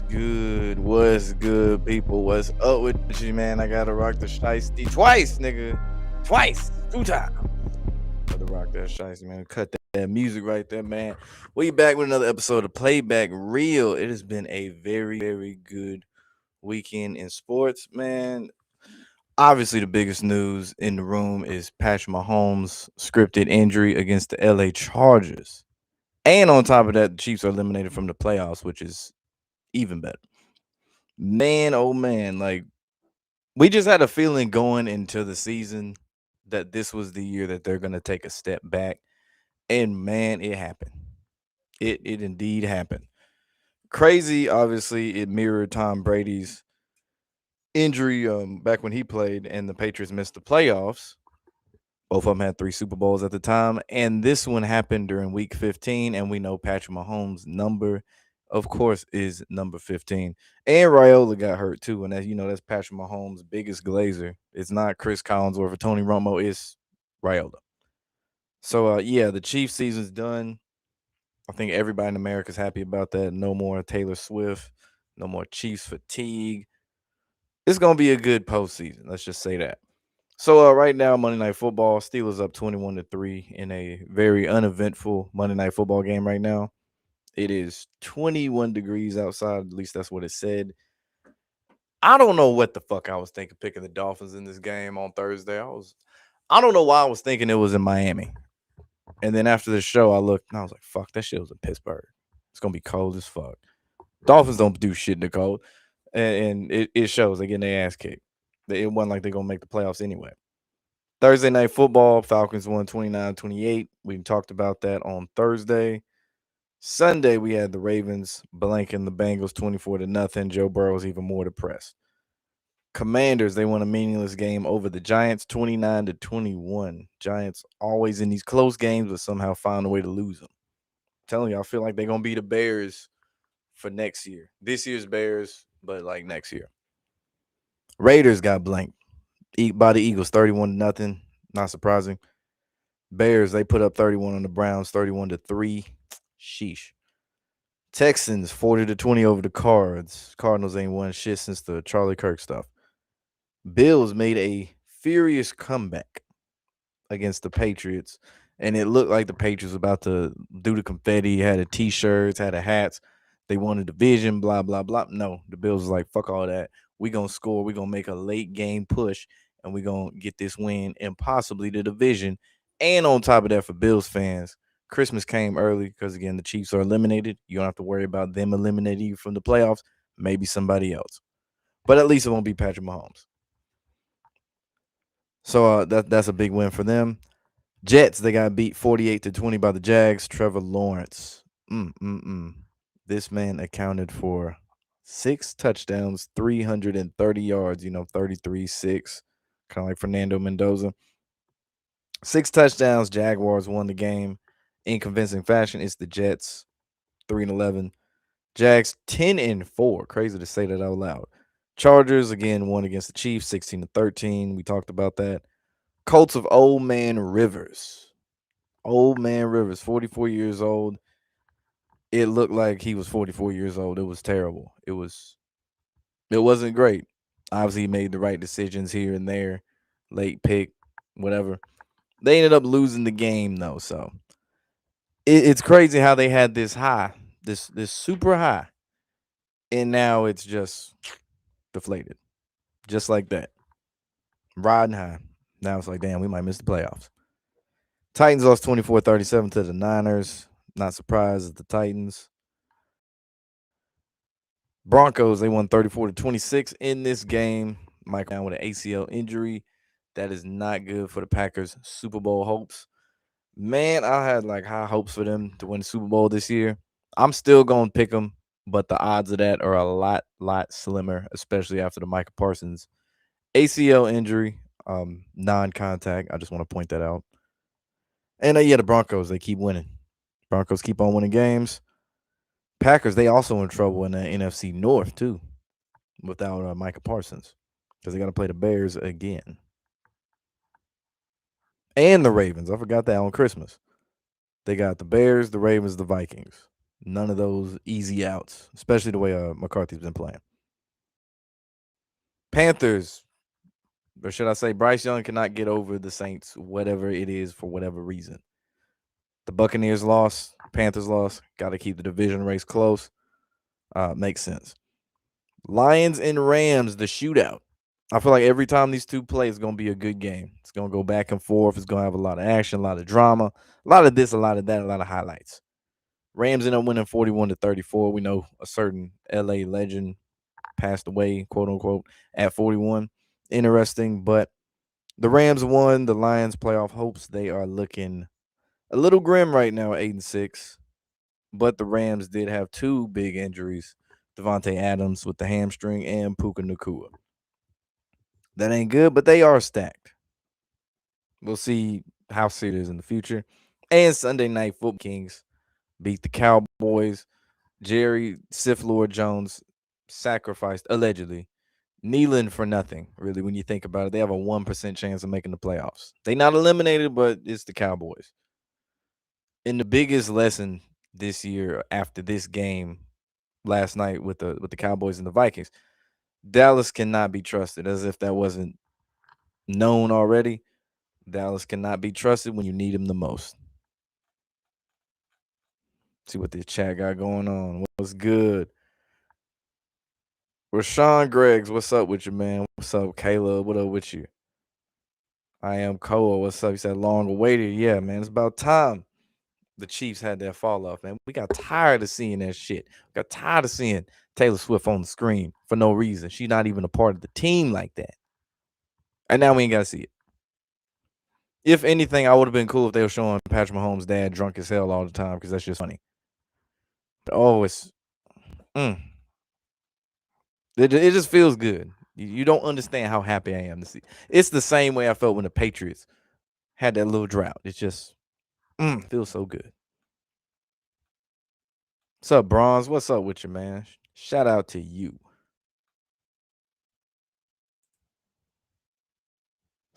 good? What's good, people? What's up with you, man? I gotta rock the shiesty twice, nigga. Twice. 2 times. Gotta rock that shiesty, man. Cut that music right there, man. We back with another episode of Playback Real. It has been a very, very good weekend in sports, man. Obviously, the biggest news in the room is Patrick Mahomes' scripted injury against the LA Chargers. And on top of that, the Chiefs are eliminated from the playoffs, which is even better. Man, oh man, like we just had a feeling going into the season that this was the year that they're gonna take a step back. And man, it happened. It indeed happened. Crazy, obviously, it mirrored Tom Brady's injury back when he played and the Patriots missed the playoffs. Both of them had 3 Super Bowls at the time, and this one happened during Week 15. And we know Patrick Mahomes' number, of course, is number 15. And Raiola got hurt too, and that's Patrick Mahomes' biggest glazer. It's not Chris Collinsworth or Tony Romo, it's Raiola. So yeah, the Chiefs season's done. I think everybody in America is happy about that. No more Taylor Swift, no more Chiefs fatigue. It's gonna be a good postseason. Let's just say that. So right now, Monday Night Football, Steelers up 21-3 in a very uneventful Monday Night Football game right now. It is 21 degrees outside. At least that's what it said. I don't know what the fuck I was thinking picking the Dolphins in this game on Thursday. I don't know why I was thinking it was in Miami. And then after the show, I looked and I was like, fuck, that shit was in Pittsburgh. It's gonna be cold as fuck. Dolphins don't do shit in the cold. And it shows they getting their ass kicked. It wasn't like they're gonna make the playoffs anyway. Thursday night football, Falcons won 29-28. We talked about that on Thursday. Sunday, we had the Ravens blanking the Bengals 24 to nothing. Joe Burrow's even more depressed. Commanders, they won a meaningless game over the Giants 29-21. Giants always in these close games, but somehow find a way to lose them. I'm telling you, I feel like they're gonna be the Bears for next year. This year's Bears, but like next year. Raiders got blanked by the Eagles 31 to nothing. Not surprising. Bears, they put up 31 on the Browns, 31-3. Sheesh. Texans 40-20 over the Cards. Cardinals ain't won shit since the Charlie Kirk stuff. Bills made a furious comeback against the Patriots, and it looked like the Patriots about to do the confetti, had a t-shirts, had a hats. They won a division, blah, blah, blah. No, the Bills was like, fuck all that. We gonna score, we gonna make a late game push, and we gonna get this win and possibly the division. And on top of that, for Bills fans, Christmas came early because again, the Chiefs are eliminated. You don't have to worry about them eliminating you from the playoffs. Maybe somebody else. But at least it won't be Patrick Mahomes. So that's a big win for them. Jets, they got beat 48-20 by the Jags. Trevor Lawrence. This man accounted for 6 touchdowns, 330 yards, 33-6. Kind of like Fernando Mendoza. 6 touchdowns. Jaguars won the game in convincing fashion. It's the Jets, 3-11. Jags 10-4. Crazy to say that out loud. Chargers again won against the Chiefs, 16-13. We talked about that. Colts of Old Man Rivers. Old Man Rivers, 44 years old. It looked like he was 44 years old. It was terrible. It wasn't great. Obviously, he made the right decisions here and there. Late pick, whatever. They ended up losing the game though, so it's crazy how they had this high, this super high, and now it's just deflated, just like that. Riding high. Now it's like, damn, we might miss the playoffs. Titans lost 24-37 to the Niners. Not surprised at the Titans. Broncos, they won 34-26 in this game. Mike down with an ACL injury. That is not good for the Packers' Super Bowl hopes. Man, I had like high hopes for them to win the Super Bowl this year. I'm still going to pick them, but the odds of that are a lot slimmer, especially after the Micah Parsons ACL injury, non-contact. I just want to point that out. And yeah, the Broncos, they keep winning. Broncos keep on winning games. Packers, they also in trouble in the NFC North too, without Micah Parsons, because they got to play the Bears again and the Ravens. I forgot that on Christmas. They got the Bears, the Ravens, the Vikings. None of those easy outs, especially the way McCarthy's been playing. Panthers, or should I say, Bryce Young cannot get over the Saints, whatever it is, for whatever reason. The Buccaneers lost, Panthers lost. Got to keep the division race close. Makes sense. Lions and Rams, the shootout. I feel like every time these two play, it's going to be a good game. It's going to go back and forth. It's going to have a lot of action, a lot of drama, a lot of this, a lot of that, a lot of highlights. Rams end up winning 41-34. We know a certain LA legend passed away, quote unquote, at 41. Interesting, but the Rams won. The Lions playoff hopes, they are looking a little grim right now at 8-6. But the Rams did have two big injuries. Devontae Adams with the hamstring and Puka Nakua. That ain't good, but they are stacked. We'll see how serious it is in the future. And Sunday night football, Kings beat the Cowboys. Jerry Sith Lord Jones sacrificed, allegedly, kneeling for nothing, really, when you think about it. They have a 1% chance of making the playoffs. They not eliminated, but it's the Cowboys. And the biggest lesson this year after this game last night with the Cowboys and the Vikings, Dallas cannot be trusted. As if that wasn't known already, Dallas cannot be trusted when you need him the most. See what this chat got going on. What's good? Rashawn Greggs, what's up with you, man? What's up, Caleb? What up with you? I am Koa. What's up? You said long awaited. Yeah, man. It's about time the Chiefs had that fall off, man. We got tired of seeing that shit. We got tired of seeing Taylor Swift on the screen for no reason. She's not even a part of the team like that. And now we ain't got to see it. If anything, I would have been cool if they were showing Patrick Mahomes' dad drunk as hell all the time because that's just funny. But it's it just feels good. You don't understand how happy I am to see. It's the same way I felt when the Patriots had that little drought. It's just feels so good. What's up, Bronze? What's up with you, man? Shout out to you.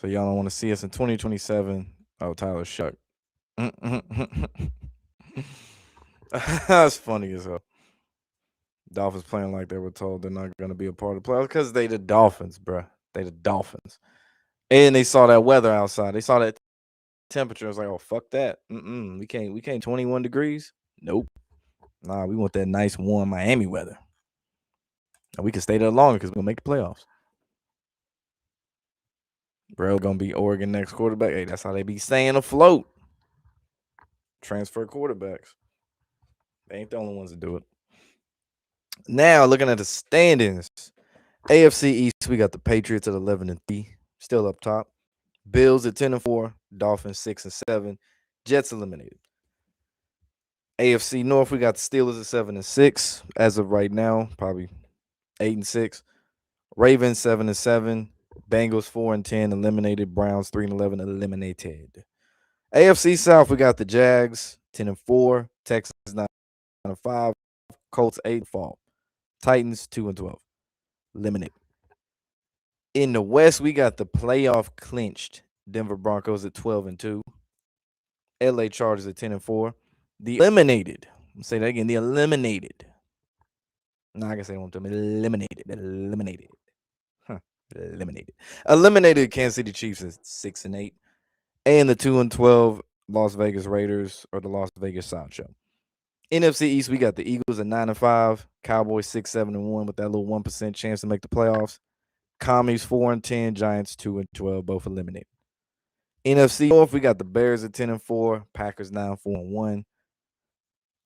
So y'all don't want to see us in 2027. Oh, Tyler Shuck. That's funny as hell. Dolphins playing like they were told they're not going to be a part of the playoffs because they the Dolphins, bruh. They the Dolphins. And they saw that weather outside. They saw that temperature. I was like, oh, fuck that. We can't 21 degrees. Nope. Nah, we want that nice warm Miami weather. And we can stay there longer because we're gonna make the playoffs. Bro, gonna be Oregon next quarterback. Hey, that's how they be staying afloat. Transfer quarterbacks. They ain't the only ones to do it. Now, looking at the standings, AFC East, we got the Patriots at 11-3, still up top. Bills at 10-4, Dolphins 6-7, Jets eliminated. AFC North, we got the Steelers at 7-6 as of right now, probably 8-6. Ravens 7-7, Bengals 4-10, eliminated. Browns 3-11, eliminated. AFC South, we got the Jags 10-4, Texans 9-5, Colts 8-fall, Titans 2-12, eliminated. In the West, we got the playoff clinched Denver Broncos at 12-2, LA Chargers at 10-4, the eliminated. I'll say that again, the eliminated. No, I can say one time. Eliminated. Huh. Eliminated Kansas City Chiefs at 6-8. And the 2-12 Las Vegas Raiders or the Las Vegas Sideshow. NFC East, we got the Eagles at 9-5, Cowboys 6-7-1 with that little 1% chance to make the playoffs. Commies 4-10, Giants 2-12, both eliminated. NFC North, we got the Bears at 10-4, Packers 9-4-1.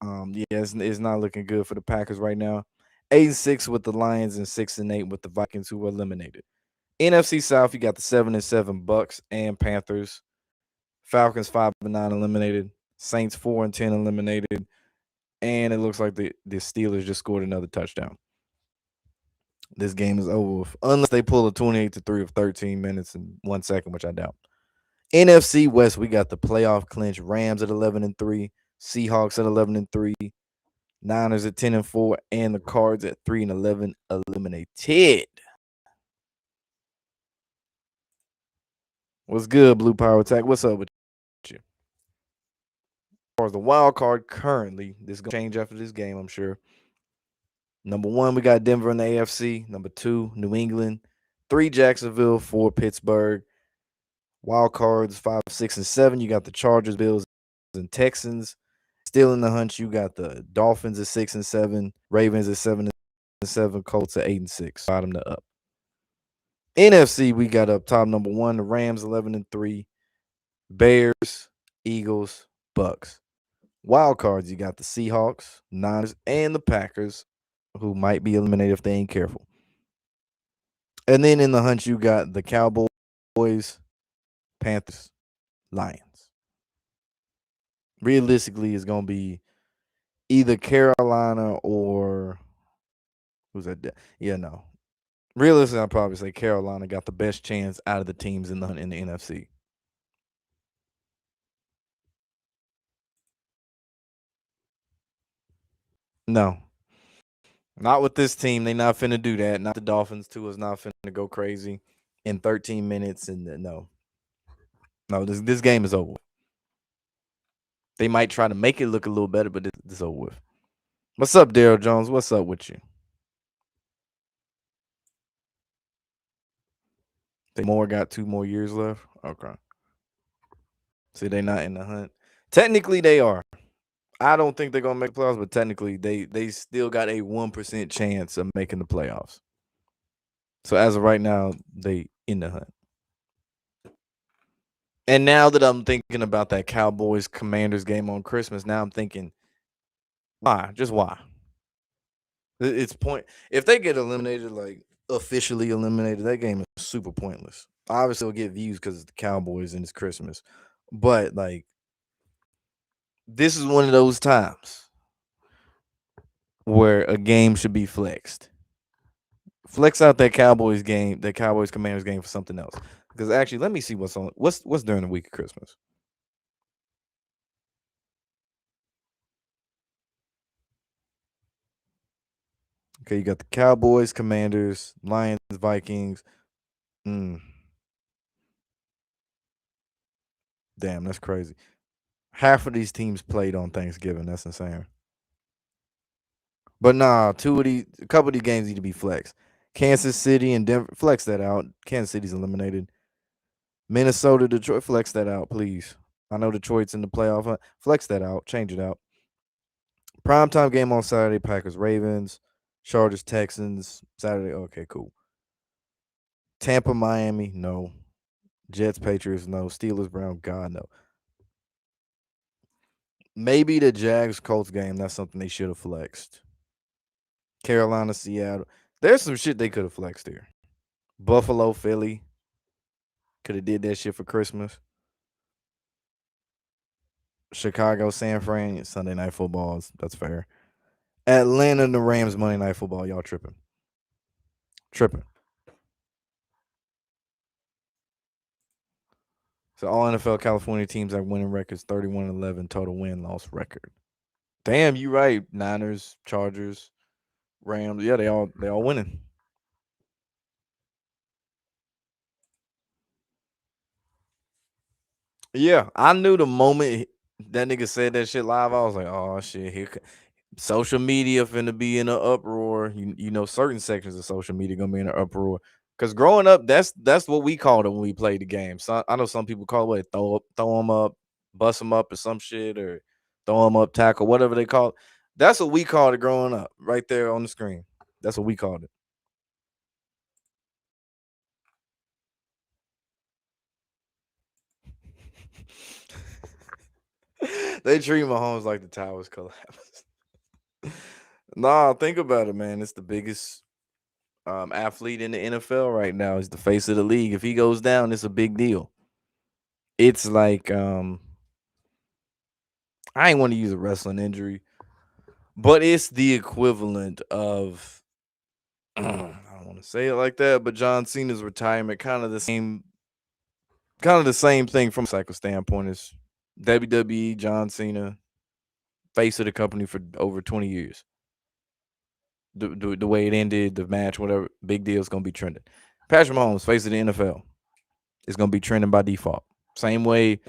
Yeah, it's not looking good for the Packers right now. 8-6 with the Lions and 6-8 with the Vikings, who were eliminated. NFC South, you got the 7-7 Bucks and Panthers. Falcons 5-9 eliminated. Saints 4-10 eliminated. And it looks like the Steelers just scored another touchdown. This game is over with, unless they pull a 28-3 of 13 minutes and 1 second, which I doubt. NFC West, we got the playoff clinch. Rams at 11-3, Seahawks at 11-3, Niners at 10-4, and the Cards at 3-11 eliminated. What's good, Blue Power Attack? What's up with you? far as the wild card currently, this is gonna change after this game, I'm sure. Number one, we got Denver in the AFC. Number two, New England. Three, Jacksonville. Four, Pittsburgh. Wild cards 5, 6, and 7. You got the Chargers, Bills, and Texans. Still in the hunt, you got the Dolphins at 6 and 7, Ravens at 7 and 7, Colts at 8 and 6. Bottom to up. NFC, we got up top number one, the Rams 11 and 3, Bears, Eagles, Bucks. Wild cards, you got the Seahawks, Niners, and the Packers, who might be eliminated if they ain't careful. And then in the hunt, you got the Cowboys, Panthers, Lions. Realistically, it's gonna be either Carolina or who's that? Yeah, no. Realistically, I'd probably say Carolina got the best chance out of the teams in the NFC. No, not with this team. They not finna do that. Not the Dolphins. Too is not finna go crazy in 13 minutes. And no, this game is over. They might try to make it look a little better, but it's over with. What's up, Daryl Jones? What's up with you? They more got 2 more years left. Okay. See, they not in the hunt. Technically, they are. I don't think they're gonna make the playoffs, but technically, they still got a 1% chance of making the playoffs. So as of right now, they in the hunt. And now that I'm thinking about that Cowboys Commanders game on Christmas, now I'm thinking, why? Just why? It's point if they get eliminated, like officially eliminated, that game is super pointless. Obviously, it'll get views because it's the Cowboys and it's Christmas, but like this is one of those times where a game should be flexed. Flex out that Cowboys game, that Cowboys Commanders game for something else. Because actually, let me see what's during the week of Christmas. Okay, you got the Cowboys, Commanders, Lions, Vikings. Mm, damn, that's crazy. Half of these teams played on Thanksgiving. That's insane. But nah, a couple of these games need to be flexed. Kansas City and Denver, flex that out. Kansas City's eliminated. Minnesota, Detroit, flex that out, please. I know Detroit's in the playoff hunt. Flex that out. Change it out. Primetime game on Saturday, Packers, Ravens, Chargers, Texans, Saturday. Okay, cool. Tampa, Miami, no. Jets, Patriots, no. Steelers, Brown, God, no. Maybe the Jags, Colts game. That's something they should have flexed. Carolina, Seattle. There's some shit they could have flexed here. Buffalo, Philly. Could have did that shit for Christmas. Chicago, San Fran, Sunday night football. That's fair. Atlanta, the Rams, Monday night football. Y'all tripping. Tripping. So all NFL California teams have winning records 31-11 total win-loss record. Damn, you right. Niners, Chargers, Rams. Yeah, they all winning. Yeah, I knew the moment that nigga said that shit live, I was like, oh shit, social media finna be in an uproar. You know, certain sections of social media gonna be in an uproar. Cause growing up, that's what we called it when we played the game. So I know some people call it what, throw them up, bust them up, or some shit, or throw them up, tackle, whatever they call it. That's what we called it growing up, right there on the screen. That's what we called it. They treat Mahomes like the towers collapse. Nah, think about it, man. It's the biggest athlete in the NFL right now. He's the face of the league. If he goes down, it's a big deal. It's like I ain't want to use a wrestling injury, but it's the equivalent of I don't want to say it like that, but John Cena's retirement, kind of the same thing from a cycle standpoint as WWE, John Cena, face of the company for over 20 years. The way it ended, the match, whatever, big deal is gonna be trending. Patrick Mahomes, face of the NFL, is gonna be trending by default. Same way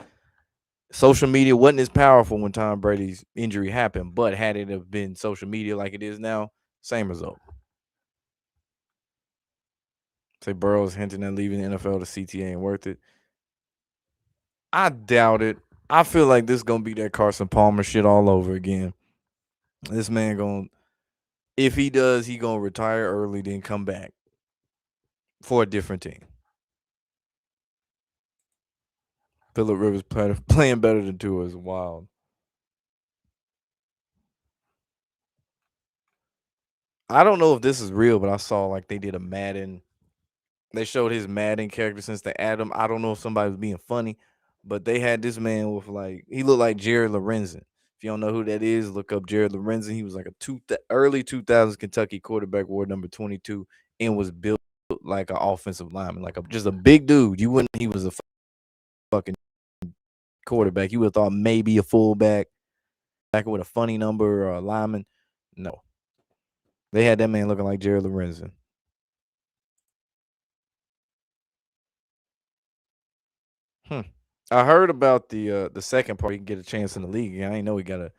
Social media wasn't as powerful when Tom Brady's injury happened, but had it have been social media like it is now, same result. Say Burrow's hinting at leaving the NFL to CTA ain't worth it. I doubt it. I feel like this gonna be that Carson Palmer shit all over again. This man gonna, if he does, he gonna retire early, then come back for a different team. Phillip Rivers playing better than Tua is wild. I don't know if this is real, but I saw like they did a Madden. They showed his Madden character since they added him. I don't know if somebody was being funny, but they had this man with like he looked like Jared Lorenzen. If you don't know who that is, look up Jared Lorenzen. He was like a early 2000s Kentucky quarterback, wore number 22, and was built like an offensive lineman, like just a big dude. You wouldn't. He was a fucking quarterback. You would have thought maybe a fullback, back with a funny number or a lineman. No, they had that man looking like Jared Lorenzen. Hmm. I heard about the second part. He can get a chance in the league. I ain't know he got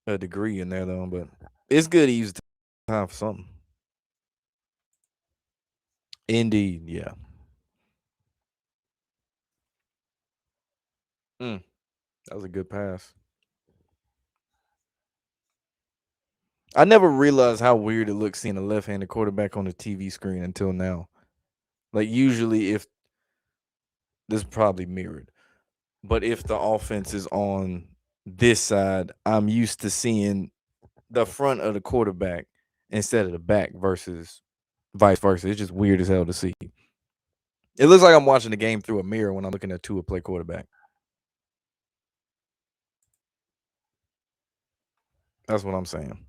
a degree in there though, but it's good he used time for something. Indeed, yeah. Mm, that was a good pass. I never realized how weird it looks seeing a left-handed quarterback on the TV screen until now. Like usually, if this is probably mirrored, but if the offense is on this side, I'm used to seeing the front of the quarterback instead of the back versus vice versa. It's just weird as hell to see. It looks like I'm watching the game through a mirror when I'm looking at Tua play quarterback. That's what I'm saying.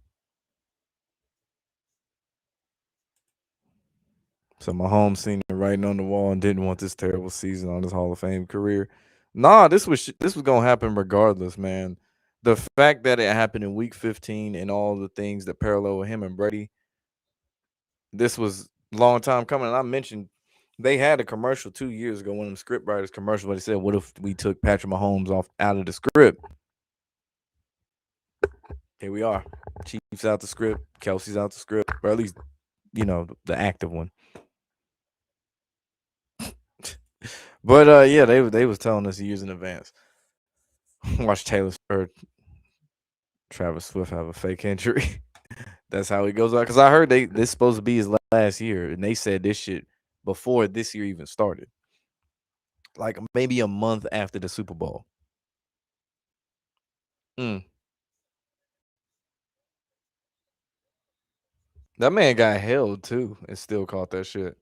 So Mahomes seen the writing on the wall and didn't want this terrible season on his Hall of Fame career. Nah, this was gonna happen regardless, man. The fact that it happened in Week 15 and all the things that parallel with him and Brady, this was a long time coming. And I mentioned they had a commercial 2 years ago, one of them script writers commercial, but they said, "What if we took Patrick Mahomes off out of the script?" Here we are. Chiefs out the script, Kelsey's out the script, or at least the active one. But yeah, they was telling us years in advance. Watch Taylor or Travis Swift have a fake injury. That's how it goes out. Because I heard this supposed to be his last year, and they said this shit before this year even started, like maybe a month after the Super Bowl. Mm. That man got held too, and still caught that shit.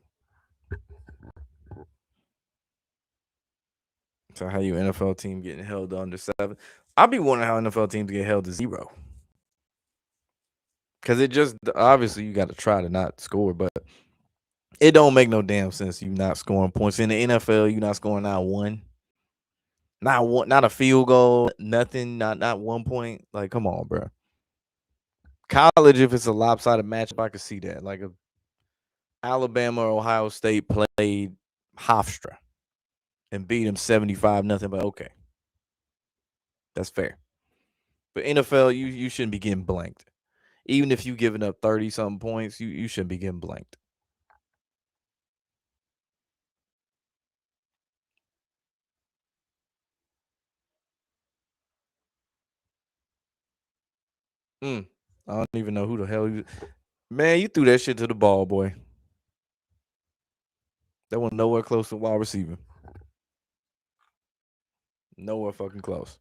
So how you NFL team getting held to under 7? I be wondering how NFL teams get held to 0. Because it just obviously you got to try to not score, but it don't make no damn sense. You not scoring points in the NFL. You not scoring not one, not a field goal, nothing, not 1 point. Like, come on, bro. College, if it's a lopsided matchup, I could see that. Like, if Alabama or Ohio State played Hofstra and beat them 75-0, but okay, that's fair. But NFL, you shouldn't be getting blanked. Even if you giving up 30 something points, you shouldn't be getting blanked. Mm. I don't even know who the hell you. Man, you threw that shit to the ball, boy. That was nowhere close to wide receiver. Nowhere fucking close.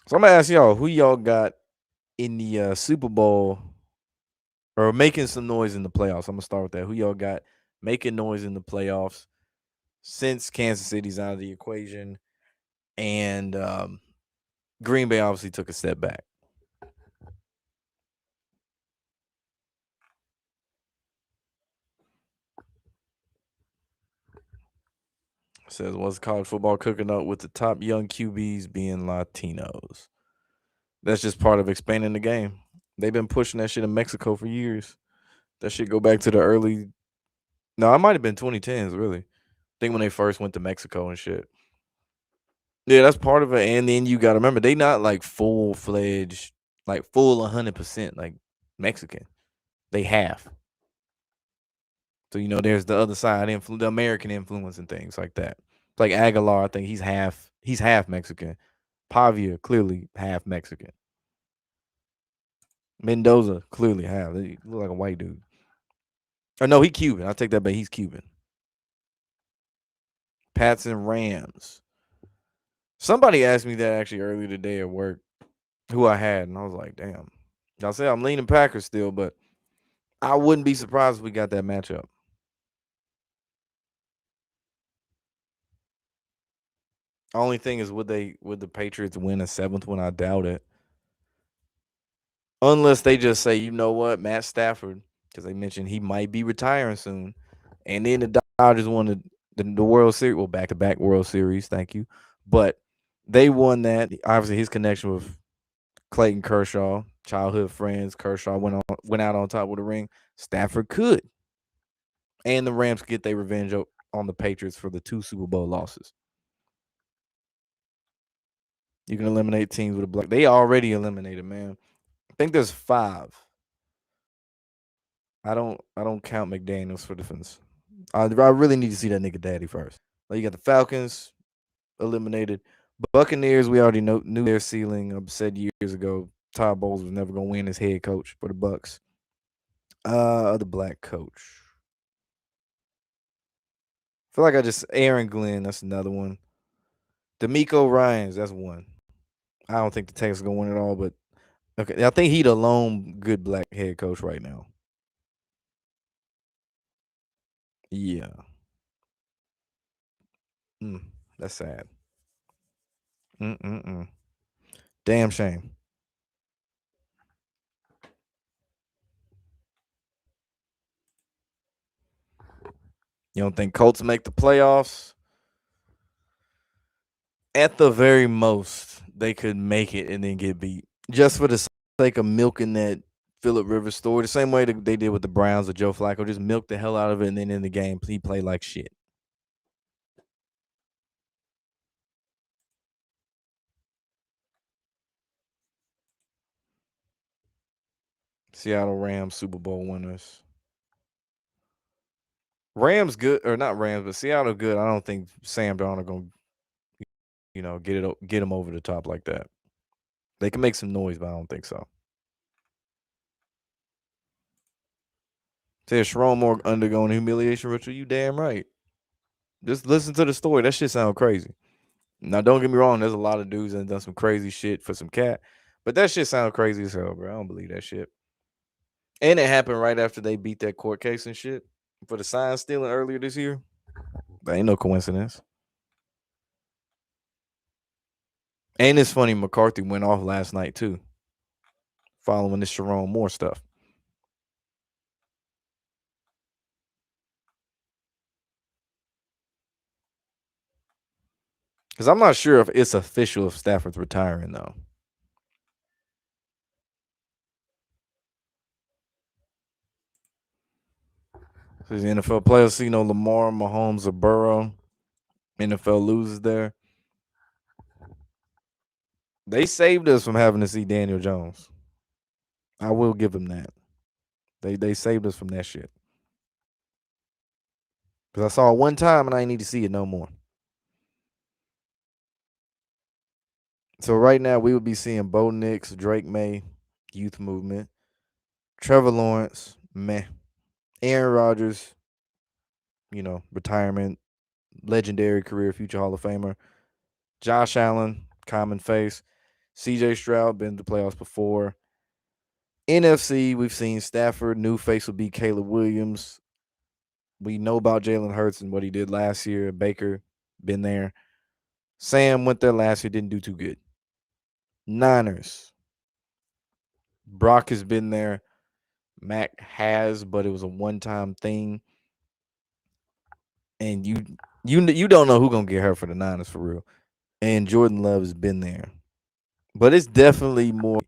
So I'm gonna ask y'all, who y'all got in the Super Bowl or making some noise in the playoffs? I'm gonna start with that. Who y'all got making noise in the playoffs since Kansas City's out of the equation, and Green Bay obviously took a step back. Says, was college football cooking up with the top young QBs being Latinos? That's just part of expanding the game. They've been pushing that shit in Mexico for years. That shit go back to the early. No, it might have been 2010s, really. Think when they first went to Mexico and shit. Yeah, that's part of it. And then you got to remember they not like full fledged, like full 100% like Mexican. They half. So there's the other side, the American influence and things like that. Like Aguilar, I think he's half Mexican. Pavia clearly half Mexican. Mendoza clearly half. He look like a white dude. Or no, he Cuban. I take that back. He's Cuban. Pats and Rams. Somebody asked me that actually earlier today at work, who I had, and I was like, damn. Y'all say I'm leaning Packers still, but I wouldn't be surprised if we got that matchup. Only thing is, would the Patriots win a seventh one? I doubt it. Unless they just say, you know what, Matt Stafford, because they mentioned he might be retiring soon, and then the Dodgers won the World Series, well, back to back World Series. Thank you, but they won that. Obviously, his connection with Clayton Kershaw, childhood friends. Kershaw went out on top with a ring. Stafford could, and the Rams get their revenge on the Patriots for the 2 Super Bowl losses. You can eliminate teams with a block. They already eliminated, man. I think there's 5. I don't count McDaniels for defense. I really need to see that nigga daddy first. Like you got the Falcons eliminated. Buccaneers, we already knew their ceiling. I've said years ago, Todd Bowles was never gonna win as head coach for the Bucks. The black coach. I feel like Aaron Glenn, that's another one. D'Amico Ryans, that's one. I don't think the Texans gonna win it all, but okay. I think he the lone good black head coach right now. Yeah. Mm, that's sad. Mm-mm-mm. Damn shame. You don't think Colts make the playoffs? At the very most, they could make it and then get beat. Just for the sake of milking that Phillip Rivers story. The same way that they did with the Browns with Joe Flacco. Just milk the hell out of it and then in the game, he played like shit. Seattle Rams Super Bowl winners. Rams good or not Rams, but Seattle good. I don't think Sam Darnold gonna get him over the top like that. They can make some noise, but I don't think so. Says Sharon Moore undergoing humiliation ritual. You damn right. Just listen to the story. That shit sound crazy. Now, don't get me wrong. There's a lot of dudes that done some crazy shit for some cat, but that shit sound crazy as hell, bro. I don't believe that shit. And it happened right after they beat that court case and shit for the sign stealing earlier this year. That ain't no coincidence. And it's funny, McCarthy went off last night too, following this Sharon Moore stuff. Because I'm not sure if it's official if Stafford's retiring though. Because the NFL players see Lamar, Mahomes, or Burrow. NFL loses there. They saved us from having to see Daniel Jones. I will give them that. They saved us from that shit. Because I saw it one time and I ain't need to see it no more. So right now we would be seeing Bo Nix, Drake May, youth movement, Trevor Lawrence, meh, Aaron Rodgers, retirement, legendary career, future Hall of Famer, Josh Allen, common face, CJ Stroud, been to the playoffs before. NFC, we've seen Stafford, new face will be Caleb Williams. We know about Jalen Hurts and what he did last year. Baker, been there. Sam went there last year, didn't do too good. Niners, Brock has been there. Mac has, but it was a one-time thing. And you don't know who gonna get hurt for the Niners for real. And Jordan Love has been there. But it's definitely more,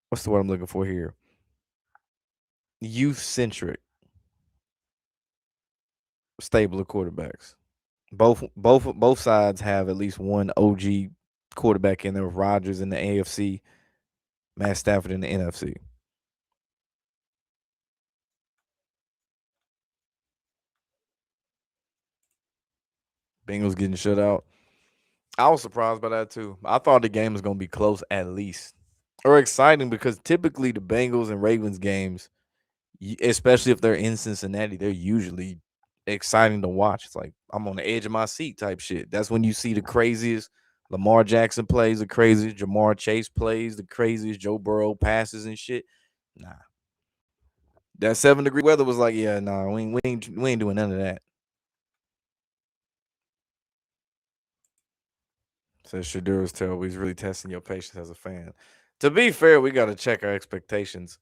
what's the word I'm looking for here? Youth centric. stable of quarterbacks. Both sides have at least one OG quarterback in there. With Rodgers in the AFC, Matt Stafford in the NFC. Bengals getting shut out. I was surprised by that too. I thought the game was gonna be close at least, or exciting because typically the Bengals and Ravens games, especially if they're in Cincinnati, they're usually exciting to watch. It's like I'm on the edge of my seat type shit. That's when you see the craziest. Lamar Jackson plays the craziest. Jamar Chase plays the craziest. Joe Burrow passes and shit. Nah, that 7 degree weather was like, yeah, nah, we ain't doing none of that. Says Shadur's tell he's really testing your patience as a fan. To be fair, we got to check our expectations.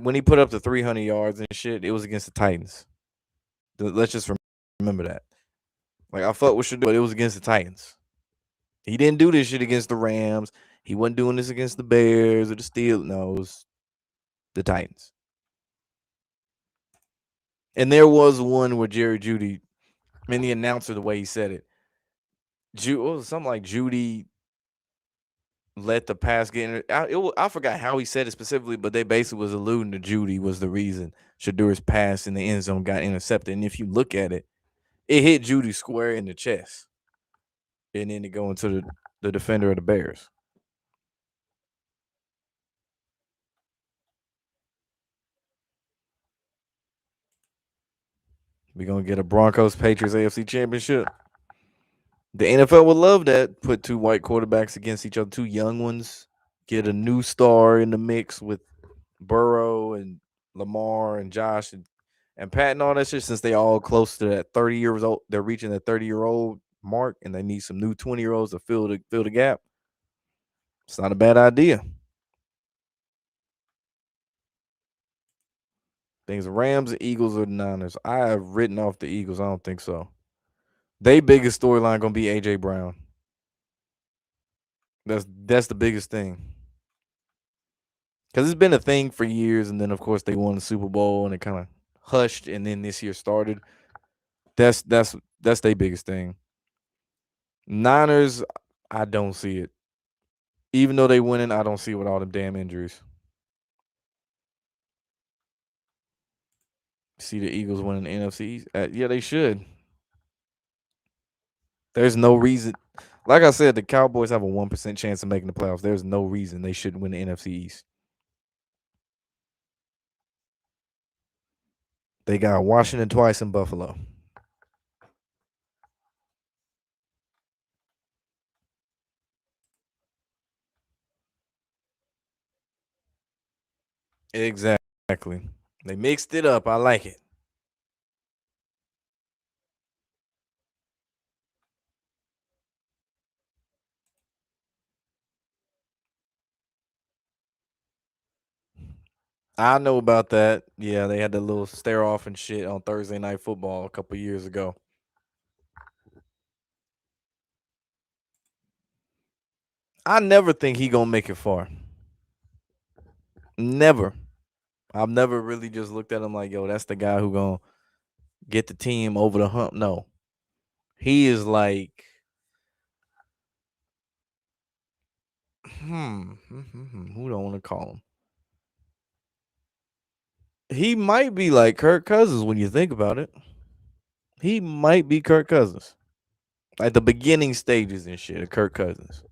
When he put up the 300 yards and shit, it was against the Titans. Let's just remember that. Like I fuck with Shador, but it was against the Titans. He didn't do this shit against the Rams. He wasn't doing this against the Bears or the Steelers. No, it was the Titans. And there was one where Jerry Judy, I mean the announcer, the way he said it, something like Judy let the pass get in. I forgot how he said it specifically, but they basically was alluding to Judy was the reason Shadur's pass in the end zone got intercepted. And if you look at it, it hit Judy square in the chest, and then it go into the defender of the Bears. We gonna get a Broncos Patriots AFC Championship. The NFL would love that. Put two white quarterbacks against each other, two young ones. Get a new star in the mix with Burrow and Lamar and Josh and Pat and all that shit. Since they all close to that 30 years old, they're reaching that 30-year-old mark, and they need some new 20-year-olds to fill the gap. It's not a bad idea. Things Rams, Eagles, or Niners. I have written off the Eagles. I don't think so. They biggest storyline gonna be AJ Brown. That's the biggest thing. Because it's been a thing for years, and then of course they won the Super Bowl, and it kind of hushed, and then this year started. That's their biggest thing. Niners, I don't see it. Even though they winning, I don't see it with all them damn injuries. See the Eagles winning the NFC. Yeah, they should. There's no reason. Like I said, the Cowboys have a 1% chance of making the playoffs. There's no reason they shouldn't win the NFC East. They got Washington twice in Buffalo. Exactly. They mixed it up. I like it. I know about that. Yeah, they had the little stare off and shit on Thursday Night Football a couple years ago. I never think he gonna make it far. Never. I've never really just looked at him like, yo, that's the guy who gonna get the team over the hump. No, he is like, who don't want to call him? He might be like Kirk Cousins when you think about it. He might be Kirk Cousins at the beginning stages and shit of Kirk Cousins.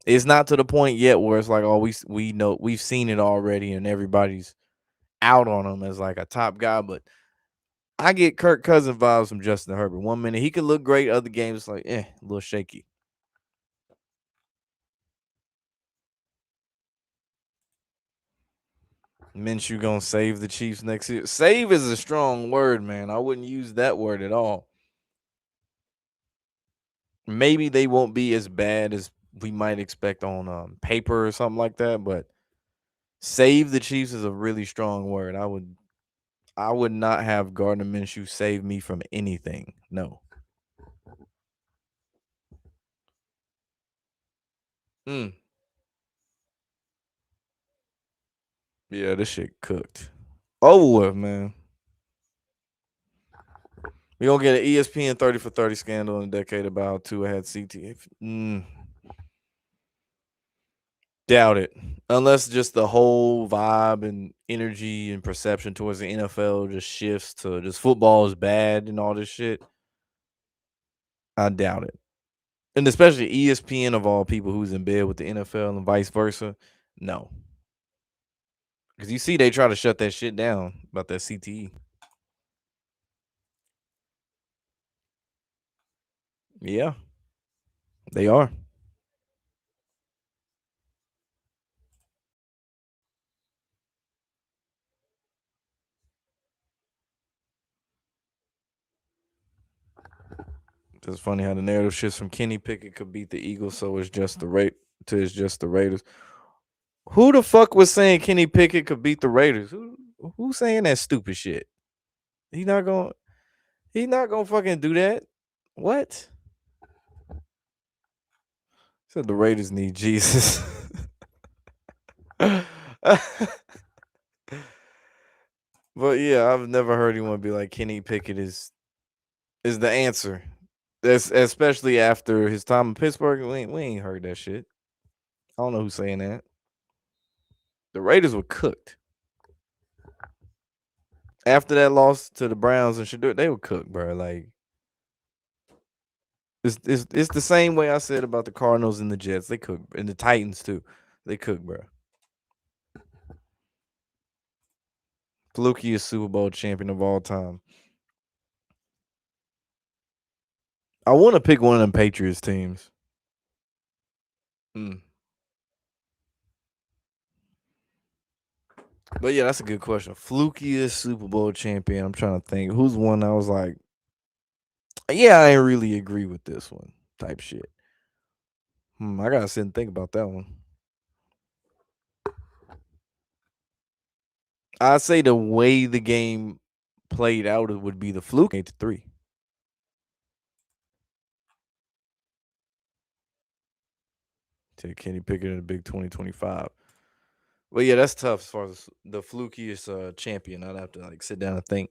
It's not to the point yet where it's like, oh, we know we've seen it already, and everybody's out on him as like a top guy. But I get Kirk Cousins vibes from Justin Herbert. One minute he could look great, other games it's like, a little shaky. Minshew gonna save the Chiefs next year. Save is a strong word, man. I wouldn't use that word at all. Maybe they won't be as bad as we might expect on paper or something like that, but save the Chiefs is a really strong word. I would not have Gardner Minshew save me from anything. No. Mm. Yeah, this shit cooked. Over with, man. We gonna get an ESPN 30 for 30 scandal in a decade about two had CT. Doubt it. Unless just the whole vibe and energy and perception towards the NFL just shifts to just football is bad and all this shit. I doubt it. And especially ESPN of all people who's in bed with the NFL and vice versa. No. Because you see they try to shut that shit down about that CTE. Yeah, they are. It's funny how the narrative shifts from Kenny Pickett could beat the Eagles, so it's just the rate to it's just the Raiders. Who the fuck was saying Kenny Pickett could beat the Raiders? Who's saying that stupid shit? He not gonna he not gonna fucking do that. What? Said the Raiders need Jesus. But yeah, I've never heard anyone be like Kenny Pickett is the answer. That's especially after his time in Pittsburgh. We ain't heard that shit. I don't know who's saying that. The Raiders were cooked. After that loss to the Browns and shit, they were cooked, bro. Like it's the same way I said about the Cardinals and the Jets. They cooked, and the Titans too. They cooked, bro. Flukiest Super Bowl champion of all time. I want to pick one of them Patriots teams. Mm. But yeah, that's a good question. Flukiest Super Bowl champion. I'm trying to think. Who's one I was like, yeah, I ain't really agree with this one type shit. I gotta sit and think about that one. I'd say the way the game played out, it would be the fluke 8-3 to Kenny Pickett in the big 2025. But yeah, that's tough as far as the flukiest champion. I'd have to like sit down and think.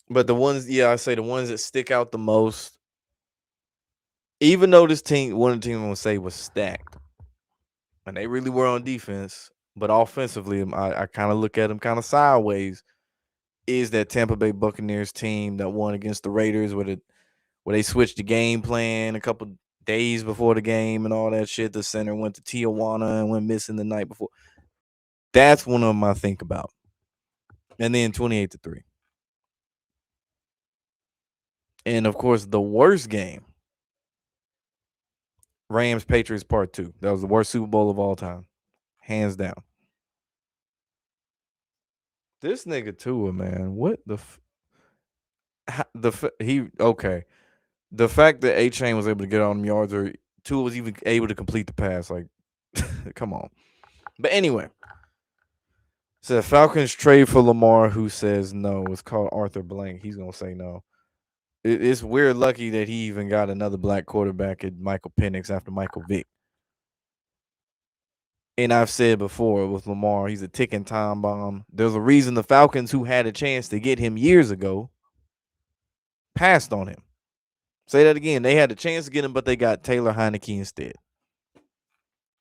But the ones, yeah, I say the ones that stick out the most, even though this team, one of the teams I'm gonna say was stacked, and they really were on defense, but offensively, I kind of look at them kind of sideways. Is that Tampa Bay Buccaneers team that won against the Raiders where they switched the game plan a couple days before the game and all that shit? The center went to Tijuana and went missing the night before. That's one of them I think about. And then 28-3. And of course, the worst game, Rams Patriots Part 2. That was the worst Super Bowl of all time. Hands down. This nigga Tua, man. What he okay. The fact that A Chain was able to get on them yards or Tua was even able to complete the pass, like come on. But anyway, so Falcons trade for Lamar, who says no. It's called Arthur Blank. He's gonna say no. It's weird lucky that he even got another black quarterback at Michael Penix after Michael Vick. And I've said before with Lamar, he's a ticking time bomb. There's a reason the Falcons, who had a chance to get him years ago, passed on him. Say that again. They had a chance to get him, but they got Taylor Heineke instead.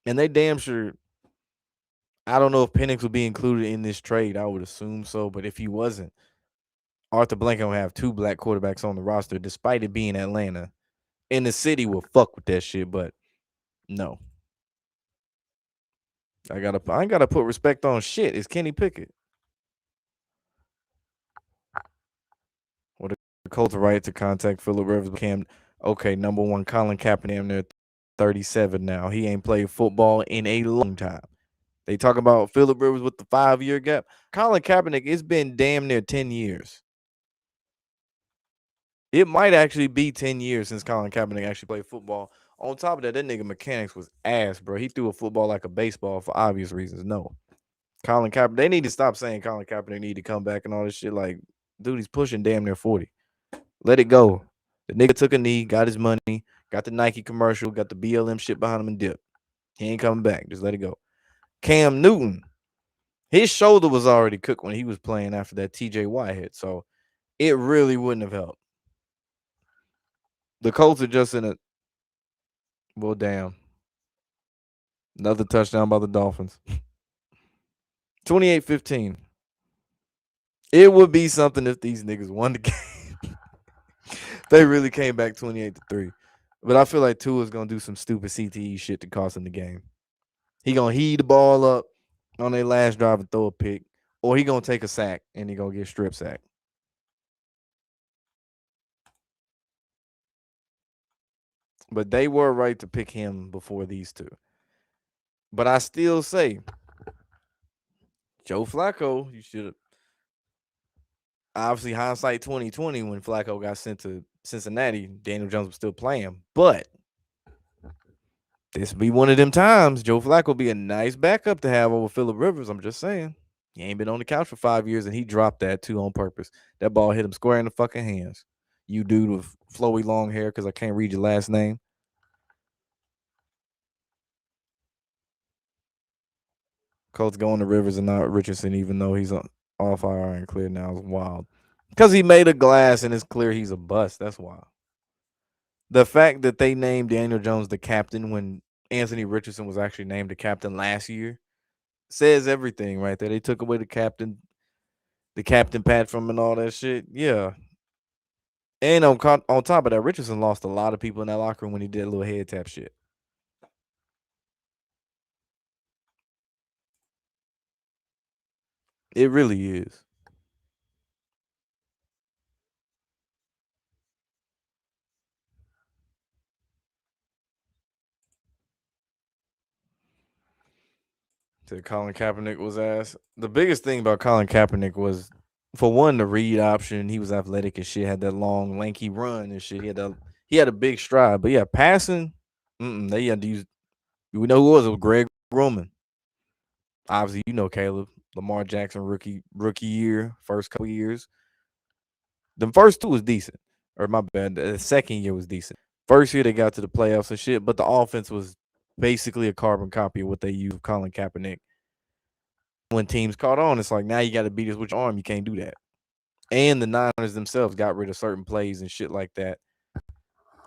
And they damn sure, I don't know if Penix would be included in this trade. I would assume so. But if he wasn't, Arthur Blank will have two black quarterbacks on the roster, despite it being Atlanta. And the city will fuck with that shit, but no. I gotta put respect on shit. It's Kenny Pickett. What the Colts right to contact Phillip Rivers Cam. Okay, number one, Colin Kaepernick. They're 37 now. He ain't played football in a long time. They talk about Phillip Rivers with the 5-year gap. Colin Kaepernick, it's been damn near 10 years. It might actually be 10 years since Colin Kaepernick actually played football. On top of that, that nigga mechanics was ass, bro. He threw a football like a baseball for obvious reasons. No. Colin Kaepernick, they need to stop saying Colin Kaepernick need to come back and all this shit. Like, dude, he's pushing damn near 40. Let it go. The nigga took a knee, got his money, got the Nike commercial, got the BLM shit behind him and dip. He ain't coming back. Just let it go. Cam Newton, his shoulder was already cooked when he was playing after that TJ Watt hit. So It really wouldn't have helped. The Colts are just in a well, damn. Another touchdown by the Dolphins. 28-15. It would be something if these niggas won the game. They really came back 28-3. But I feel like Tua's gonna do some stupid CTE shit to cost him the game. He gonna heave the ball up on their last drive and throw a pick, or he gonna take a sack and he gonna get strip sack. But they were right to pick him before these two. But I still say, Joe Flacco, you should have obviously hindsight 2020 when Flacco got sent to Cincinnati, Daniel Jones was still playing. But this be one of them times. Joe Flacco be a nice backup to have over Phillip Rivers. I'm just saying. He ain't been on the couch for 5 years, and he dropped that too on purpose. That ball hit him square in the fucking hands. You dude with flowy long hair, because I can't read your last name. Colts going to Rivers and not Richardson, even though he's off IR and clear now, is wild. Because he made a glass and it's clear he's a bust. That's wild. The fact that they named Daniel Jones the captain when Anthony Richardson was actually named the captain last year says everything right there. They took away the captain pat from him and all that shit. Yeah. And on top of that, Richardson lost a lot of people in that locker room when he did a little head tap shit. It really is. To Colin Kaepernick was ass. The biggest thing about Colin Kaepernick was, for one, the read option. He was athletic and shit. Had that long, lanky run and shit. He had a big stride. But yeah, passing, they had to use. We know who it was. It was Greg Roman. Obviously, you know Caleb. Lamar Jackson rookie year, first couple years. The first two was decent. Or my bad. The second year was decent. First year they got to the playoffs and shit, but the offense was basically a carbon copy of what they used Colin Kaepernick. When teams caught on, it's like, now you got to beat us with your arm. You can't do that. And the Niners themselves got rid of certain plays and shit like that,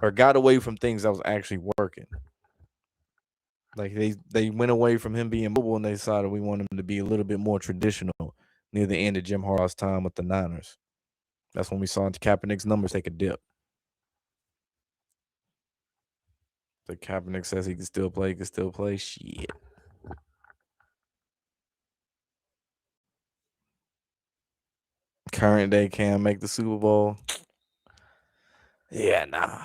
or got away from things that was actually working. Like they went away from him being mobile and they decided we want him to be a little bit more traditional near the end of Jim Harbaugh's time with the Niners. That's when we saw Kaepernick's numbers take a dip. The Kaepernick says he can still play, Shit. Current day can't make the Super Bowl. Yeah, nah.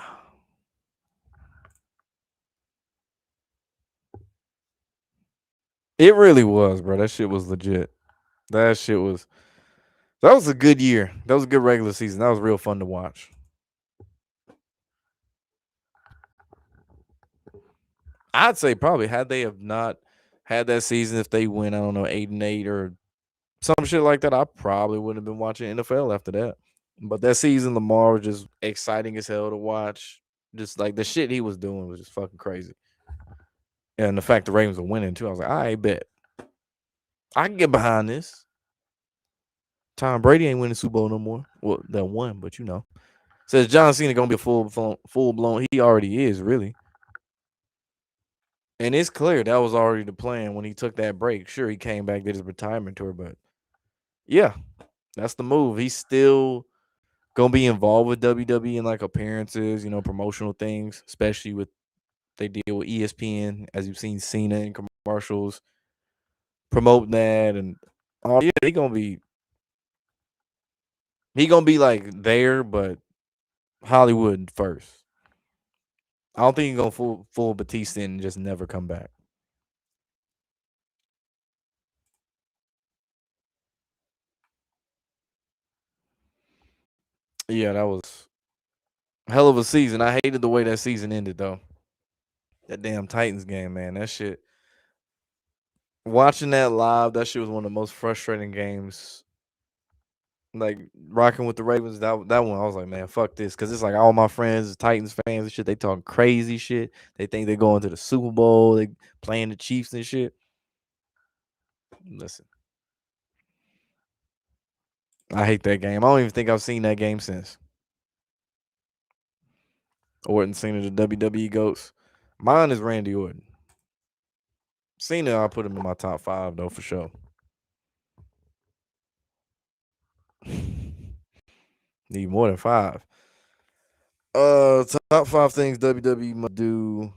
It really was, bro. That shit was legit. That shit was. That was a good year. That was a good regular season. That was real fun to watch. I'd say probably had they have not had that season, if they win, I don't know, 8-8 or some shit like that, I probably wouldn't have been watching NFL after that. But that season, Lamar was just exciting as hell to watch. Just like the shit he was doing was just fucking crazy. And the fact the Ravens were winning too, I was like, I bet I can get behind this. Tom Brady ain't winning Super Bowl no more. Well, that one, but you know. Says John Cena gonna be a full blown. He already is, really. And it's clear that was already the plan when he took that break. Sure, he came back, did his retirement tour, but yeah, that's the move. He's still gonna be involved with WWE in like appearances, promotional things, especially with they deal with ESPN, as you've seen Cena in commercials promoting that, and yeah, he gonna be like there, but Hollywood first. I don't think he's gonna full Batista and just never come back. Yeah, that was hell of a season. I hated the way that season ended though. That damn Titans game, man. That shit. Watching that live, that shit was one of the most frustrating games. Like rocking with the Ravens, that one, I was like, man, fuck this, because it's like all my friends, Titans fans and shit, they talking crazy shit. They think they're going to the Super Bowl. They playing the Chiefs and shit. Listen, I hate that game. I don't even think I've seen that game since. Orton Cena, the WWE goats. Mine is Randy Orton. Cena, I'll put him in my top five though for sure. Need more than five. Top five things WWE must do.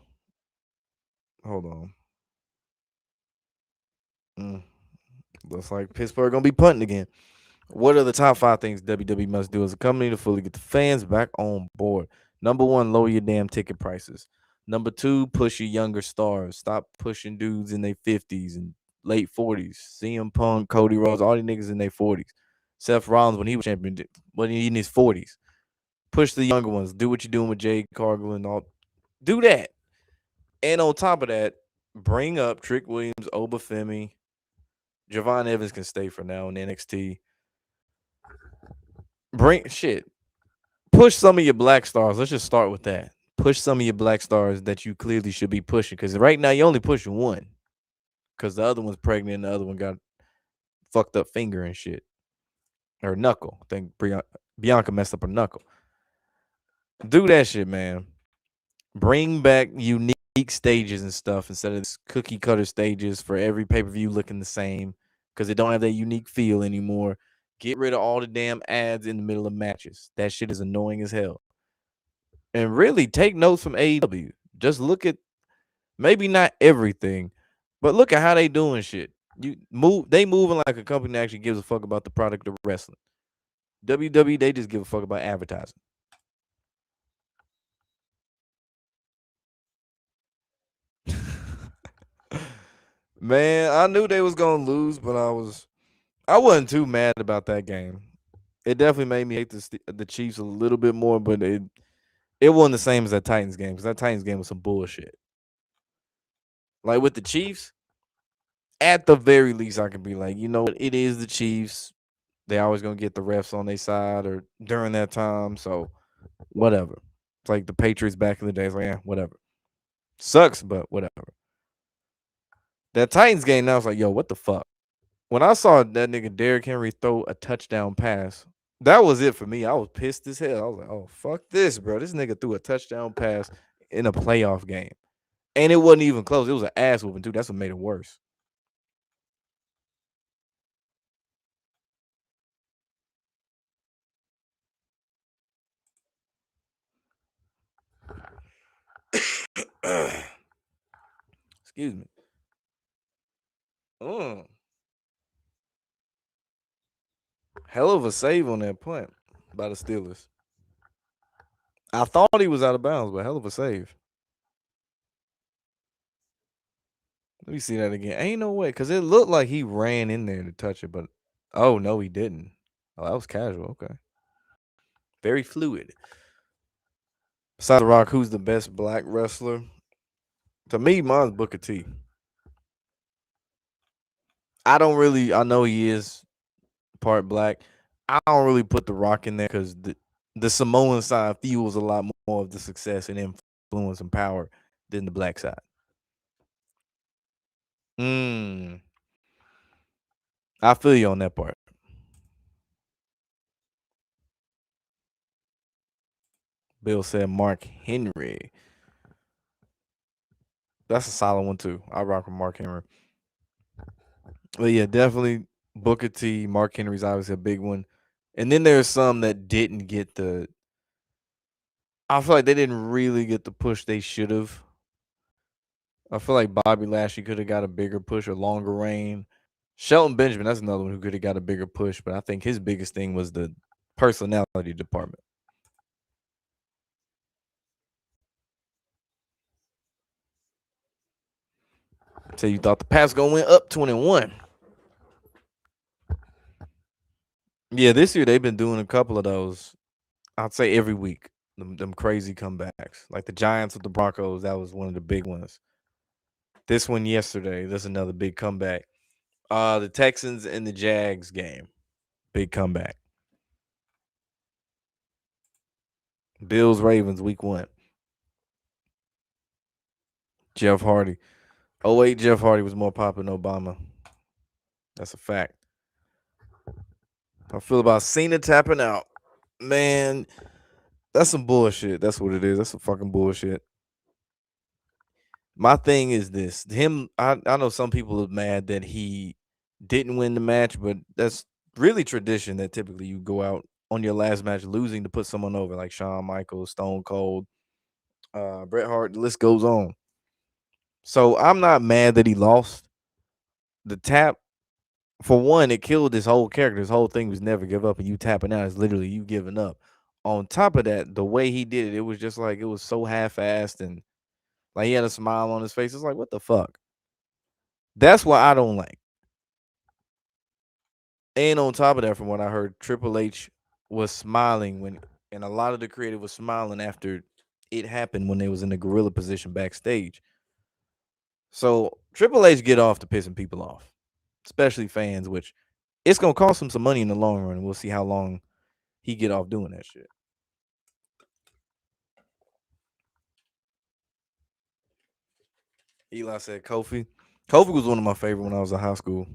Hold on. Mm, looks like Pittsburgh gonna be punting again. What are the top five things WWE must do as a company to fully get the fans back on board? Number one, lower your damn ticket prices. Number two, push your younger stars. Stop pushing dudes in their 50s and late 40s. CM Punk, Cody Rhodes, all these niggas in their 40s. Seth Rollins, when he was champion, when he in his 40s. Push the younger ones. Do what you're doing with Jade Cargill and all. Do that. And on top of that, bring up Trick Williams, Obafemi. Javon Evans can stay for now in NXT. Bring shit. Push some of your black stars. Let's just start with that. Push some of your black stars that you clearly should be pushing. Because right now you only pushing one. Because the other one's pregnant and the other one got fucked up finger and shit. Or knuckle. I think Bianca messed up her knuckle. Do that shit, man. Bring back unique stages and stuff instead of this cookie cutter stages for every pay-per-view looking the same. Because they don't have that unique feel anymore. Get rid of all the damn ads in the middle of matches. That shit is annoying as hell. And really take notes from AEW. Just look at maybe not everything, but look at how they doing shit. They moving like a company that actually gives a fuck about the product of wrestling. WWE, they just give a fuck about advertising. Man, I knew they was gonna lose, but I wasn't too mad about that game. It definitely made me hate the Chiefs a little bit more, but it wasn't the same as that Titans game because that Titans game was some bullshit. Like with the Chiefs, at the very least, I could be like, you know what, it is the Chiefs. They always gonna get the refs on their side or during that time, so whatever. It's like the Patriots back in the day. It's like, yeah, whatever. Sucks, but whatever. That Titans game now, I was like, yo, what the fuck? When I saw that nigga Derrick Henry throw a touchdown pass, that was it for me. I was pissed as hell. I was like, oh, fuck this, bro. This nigga threw a touchdown pass in a playoff game. And it wasn't even close. It was an ass whooping, too. That's what made it worse. Excuse me. Mm. Hell of a save on that punt by the Steelers. I thought he was out of bounds, but hell of a save. Let me see that again. Ain't no way, because it looked like he ran in there to touch it, but oh no, he didn't. Oh, that was casual. Okay. Very fluid. Besides The Rock, who's the best black wrestler? To me, mine's Booker T. I know he is part black. I don't really put The Rock in there because the Samoan side fuels a lot more of the success and influence and power than the black side. Mm, I feel you on that part. Bill said Mark Henry. That's a solid one too. I rock with Mark Henry. But yeah, definitely Booker T. Mark Henry's obviously a big one. And then there's some that didn't get the. I feel like they didn't really get the push they should have. I feel like Bobby Lashley could have got a bigger push or longer reign. Shelton Benjamin, that's another one who could have got a bigger push, but I think his biggest thing was the personality department. So you thought the Pats gonna win up 21. Yeah, this year they've been doing a couple of those. I'd say every week. Them crazy comebacks. Like the Giants with the Broncos, that was one of the big ones. This one yesterday, that's another big comeback. The Texans and the Jags game. Big comeback. Bills Ravens week 1. Jeff Hardy. Oh wait, Jeff Hardy was more popular than Obama. That's a fact. I feel about Cena tapping out. Man, that's some bullshit. That's what it is. That's some fucking bullshit. My thing is this. I know some people are mad that he didn't win the match, but that's really tradition that typically you go out on your last match losing to put someone over, like Shawn Michaels, Stone Cold, Bret Hart, the list goes on. So I'm not mad that he lost. The tap, for one, it killed his whole character. His whole thing was never give up, and you tapping out is literally you giving up. On top of that, the way he did it, it was just like it was so half-assed and like he had a smile on his face. It's like, what the fuck? That's what I don't like. And on top of that, from what I heard, Triple H was smiling when, and a lot of the creative was smiling after it happened when they was in the gorilla position backstage. So Triple H get off to pissing people off, especially fans, which it's gonna cost him some money in the long run. And we'll see how long he get off doing that shit. Eli said Kofi. Kofi was one of my favorite when I was in high school.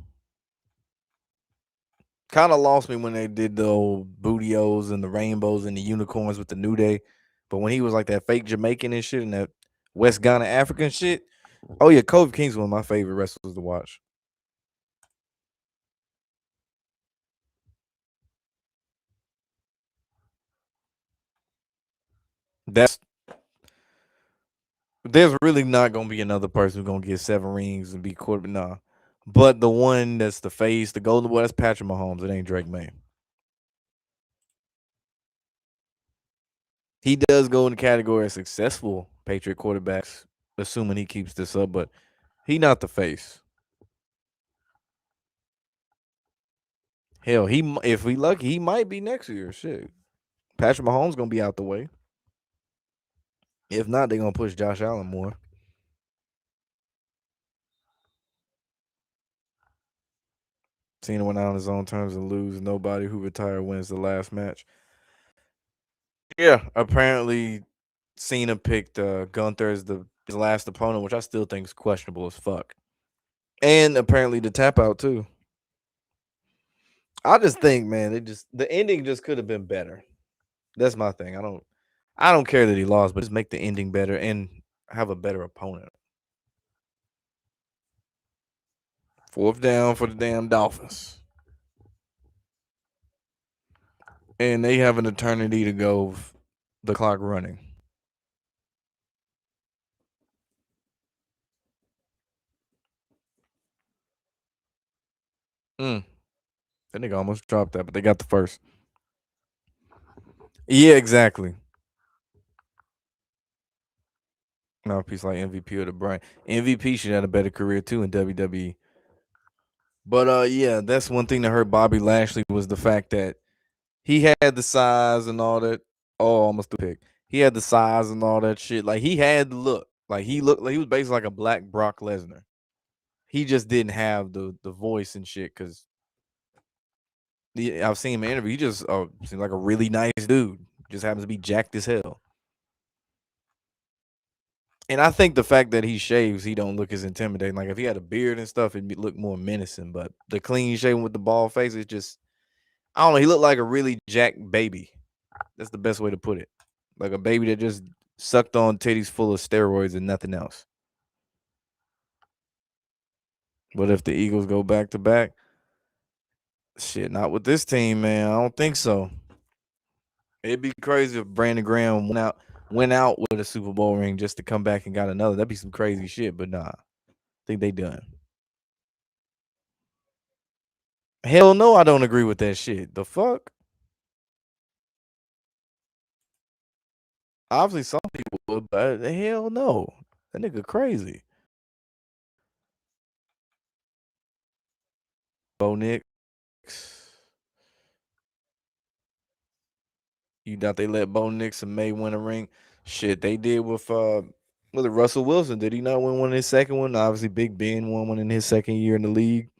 Kind of lost me when they did the old bootios and the rainbows and the unicorns with the New Day. But when he was like that fake Jamaican and shit and that West Ghana African shit, oh yeah, Kofi Kingston was one of my favorite wrestlers to watch. That's There's really not gonna be another person who's gonna get 7 rings and be quarterback. Nah. But the one that's the face, the golden boy, that's Patrick Mahomes. It ain't Drake May. He does go in the category of successful Patriot quarterbacks, assuming he keeps this up, but he not the face. Hell, if we lucky, he might be next year. Shit, Patrick Mahomes gonna be out the way. If not, they gonna push Josh Allen more. Cena went out on his own terms and lose. Nobody who retired wins the last match. Yeah, apparently Cena picked Gunther as his last opponent, which I still think is questionable as fuck. And apparently the tap out too. I just think, man, the ending just could have been better. That's my thing. I don't care that he lost, but just make the ending better and have a better opponent. Fourth down for the damn Dolphins. And they have an eternity to go, the clock running. Mm. That nigga almost dropped that, but they got the first. Yeah, exactly. Mouthpiece like MVP of the brain. MVP should have a better career too in WWE. But yeah, that's one thing that hurt Bobby Lashley was the fact that he had the size and all that. Oh, almost the pick. He had the size and all that shit. Like he had the look. Like he looked like he was basically like a black Brock Lesnar. He just didn't have the voice and shit because I've seen him in an interview. He just seems like a really nice dude. Just happens to be jacked as hell. And I think the fact that he shaves, he don't look as intimidating. Like if he had a beard and stuff, it'd look more menacing. But the clean shaven with the bald face is just, I don't know. He looked like a really jacked baby. That's the best way to put it. Like a baby that just sucked on titties full of steroids and nothing else. But if the Eagles go back to back, shit, not with this team, man. I don't think so. It'd be crazy if Brandon Graham went out with a Super Bowl ring just to come back and got another. That'd be some crazy shit. But nah, I think they done. Hell no, I don't agree with that shit. The fuck? Obviously, some people would, but hell no. That nigga crazy. Bo Nix. You doubt they let Bo Nix and May win a ring? Shit, they did with was it Russell Wilson? Did he not win one in his second one? Obviously, Big Ben won one in his second year in the league.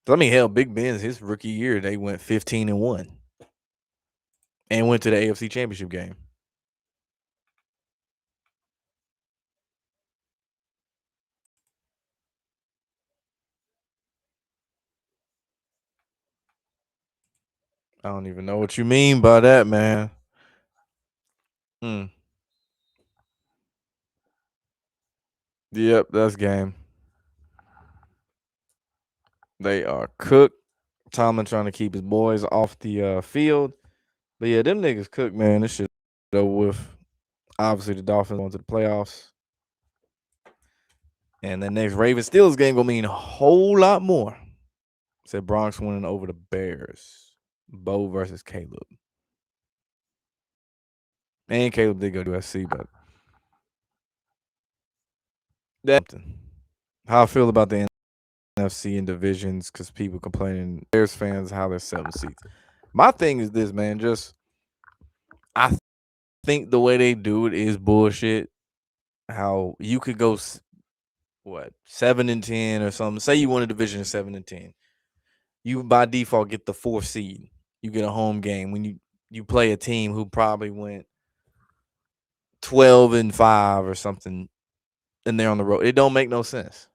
So, I mean, hell, Big Ben's his rookie year, they went 15-1 and went to the AFC Championship game. I don't even know what you mean by that, man. Mm. Yep, that's game. They are cooked. Tomlin trying to keep his boys off the field. But yeah, them niggas cooked, man. This shit over with. Obviously, the Dolphins going to the playoffs. And the next Ravens Steelers game gonna mean a whole lot more. Said Bronx winning over the Bears. Bo versus Caleb. And Caleb did go to USC, but that's how I feel about the NFC and divisions because people complaining Bears fans how they're 7 seats. My thing is this, man. Just I think the way they do it is bullshit. How you could go 7-10 or something. Say you won a division of 7-10. You by default get the 4th seed. You get a home game when you play a team who probably went 12-5 or something, and they're on the road. It don't make no sense.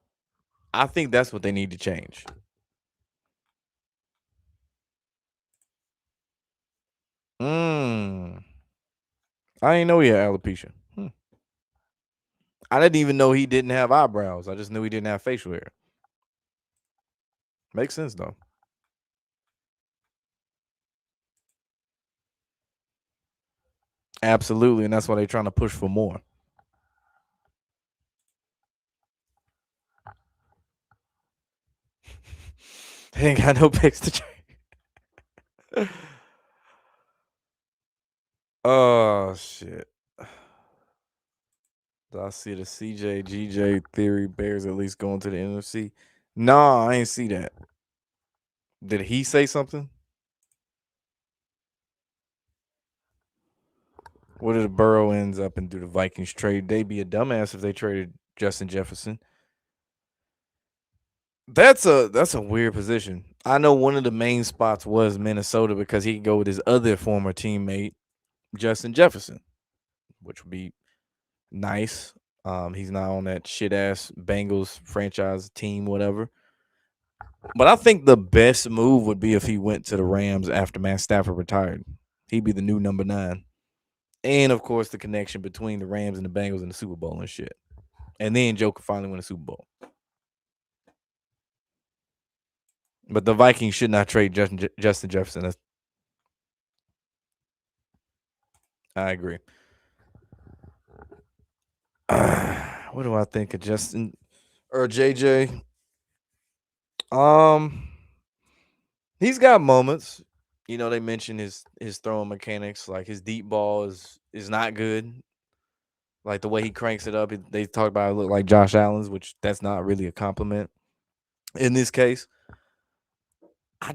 I think that's what they need to change. Mm. I ain't know he had alopecia. I didn't even know he didn't have eyebrows. I just knew he didn't have facial hair. Makes sense though. Absolutely, and that's why they're trying to push for more. They ain't got no picks to trade. Oh shit. Did I see the CJ GJ theory Bears at least going to the NFC? Nah, I ain't see that. Did he say something? What if Burrow ends up and do the Vikings trade? They'd be a dumbass if they traded Justin Jefferson. That's a weird position. I know one of the main spots was Minnesota because he could go with his other former teammate, Justin Jefferson, which would be nice. He's not on that shit ass Bengals franchise team, whatever. But I think the best move would be if he went to the Rams after Matt Stafford retired. He'd be the new number 9. And of course, the connection between the Rams and the Bengals in the Super Bowl and shit. And then Joe could finally win a Super Bowl. But the Vikings should not trade Justin Jefferson. I agree. What do I think of Justin or JJ? Um, he's got moments. You know, they mentioned his throwing mechanics, like his deep ball is not good. Like the way he cranks it up, they talk about it look like Josh Allen's, which that's not really a compliment in this case. I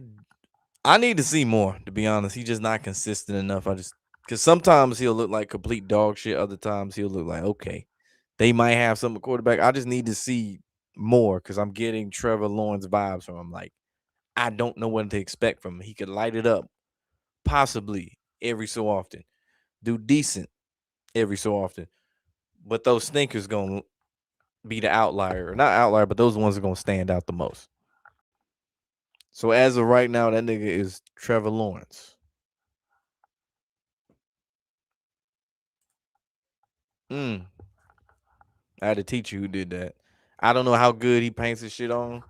I need to see more, to be honest. He's just not consistent enough. I just because sometimes he'll look like complete dog shit. Other times he'll look like okay, they might have some quarterback. I just need to see more because I'm getting Trevor Lawrence vibes from him. Like I don't know what to expect from him. He could light it up possibly every so often, do decent every so often, but those stinkers gonna be the outlier, or not outlier, but those ones are gonna stand out the most. So as of right now, that nigga is Trevor Lawrence. Mm. I had a teacher who did that. I don't know how good he paints his shit on,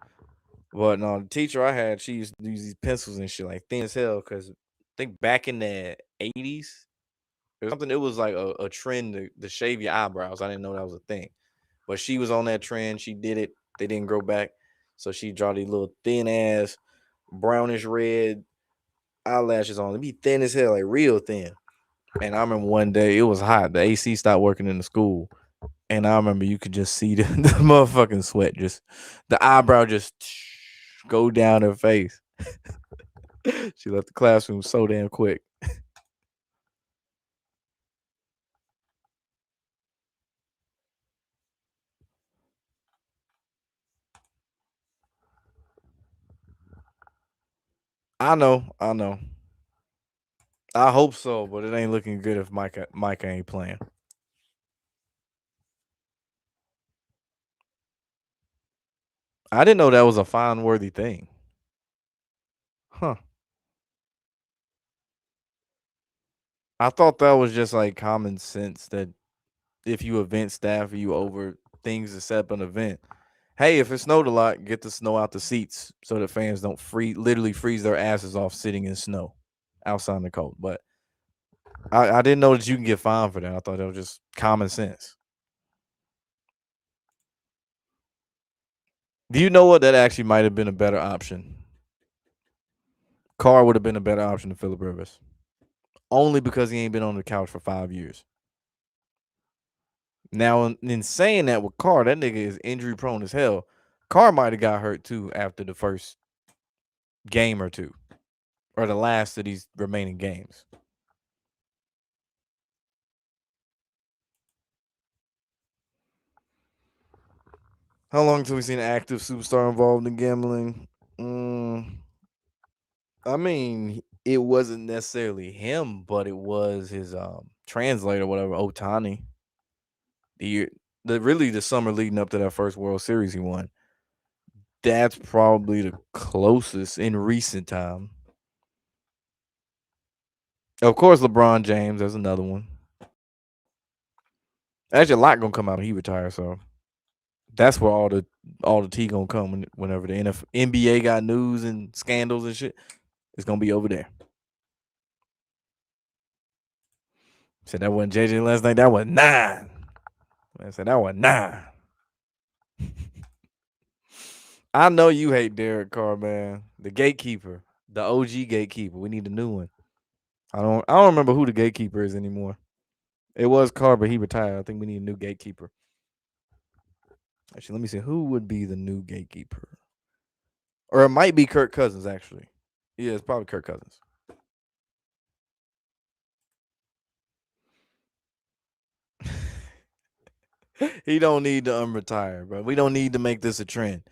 but no, the teacher I had, she used to use these pencils and shit like thin as hell. Because I think back in the 80s or something, it was like a trend to shave your eyebrows. I didn't know that was a thing, but she was on that trend. She did it. They didn't grow back, so she draw these little thin ass brownish red eyelashes on. It be thin as hell, like real thin. And I remember one day it was hot. The AC stopped working in the school. And I remember you could just see the motherfucking sweat, just the eyebrow just go down her face. She left the classroom so damn quick. I know, I know. I hope so, but it ain't looking good if Micah ain't playing. I didn't know that was a fine worthy thing. Huh. I thought that was just like common sense that if you event staff you over things to set up an event. Hey, if it snowed a lot, get the snow out the seats so that fans don't literally freeze their asses off sitting in snow outside in the cold. But I didn't know that you can get fined for that. I thought that was just common sense. Do you know what? That actually might have been a better option. Carr would have been a better option than Phillip Rivers. Only because he ain't been on the couch for 5 years. Now, in saying that with Carr, that nigga is injury prone as hell. Carr might have got hurt too after the first game or two, or the last of these remaining games. How long until we see an active superstar involved in gambling? I mean, it wasn't necessarily him, but it was his translator, whatever, Otani. The year, the summer leading up to that first World Series he won. That's probably the closest in recent time. Of course, LeBron James. There's another one. Actually, a lot gonna come out when he retires. So that's where all the tea gonna come whenever the NBA got news and scandals and shit. It's gonna be over there. Said that wasn't JJ last night. That was 9. I said that was 9. I know you hate Derek Carr, man. The gatekeeper, the OG gatekeeper. We need a new one. I don't remember who the gatekeeper is anymore. It was Carr, but he retired. I think we need a new gatekeeper. Actually, let me see who would be the new gatekeeper. Or it might be Kirk Cousins, actually. Yeah, it's probably Kirk Cousins. He don't need to unretire, bro. We don't need to make this a trend.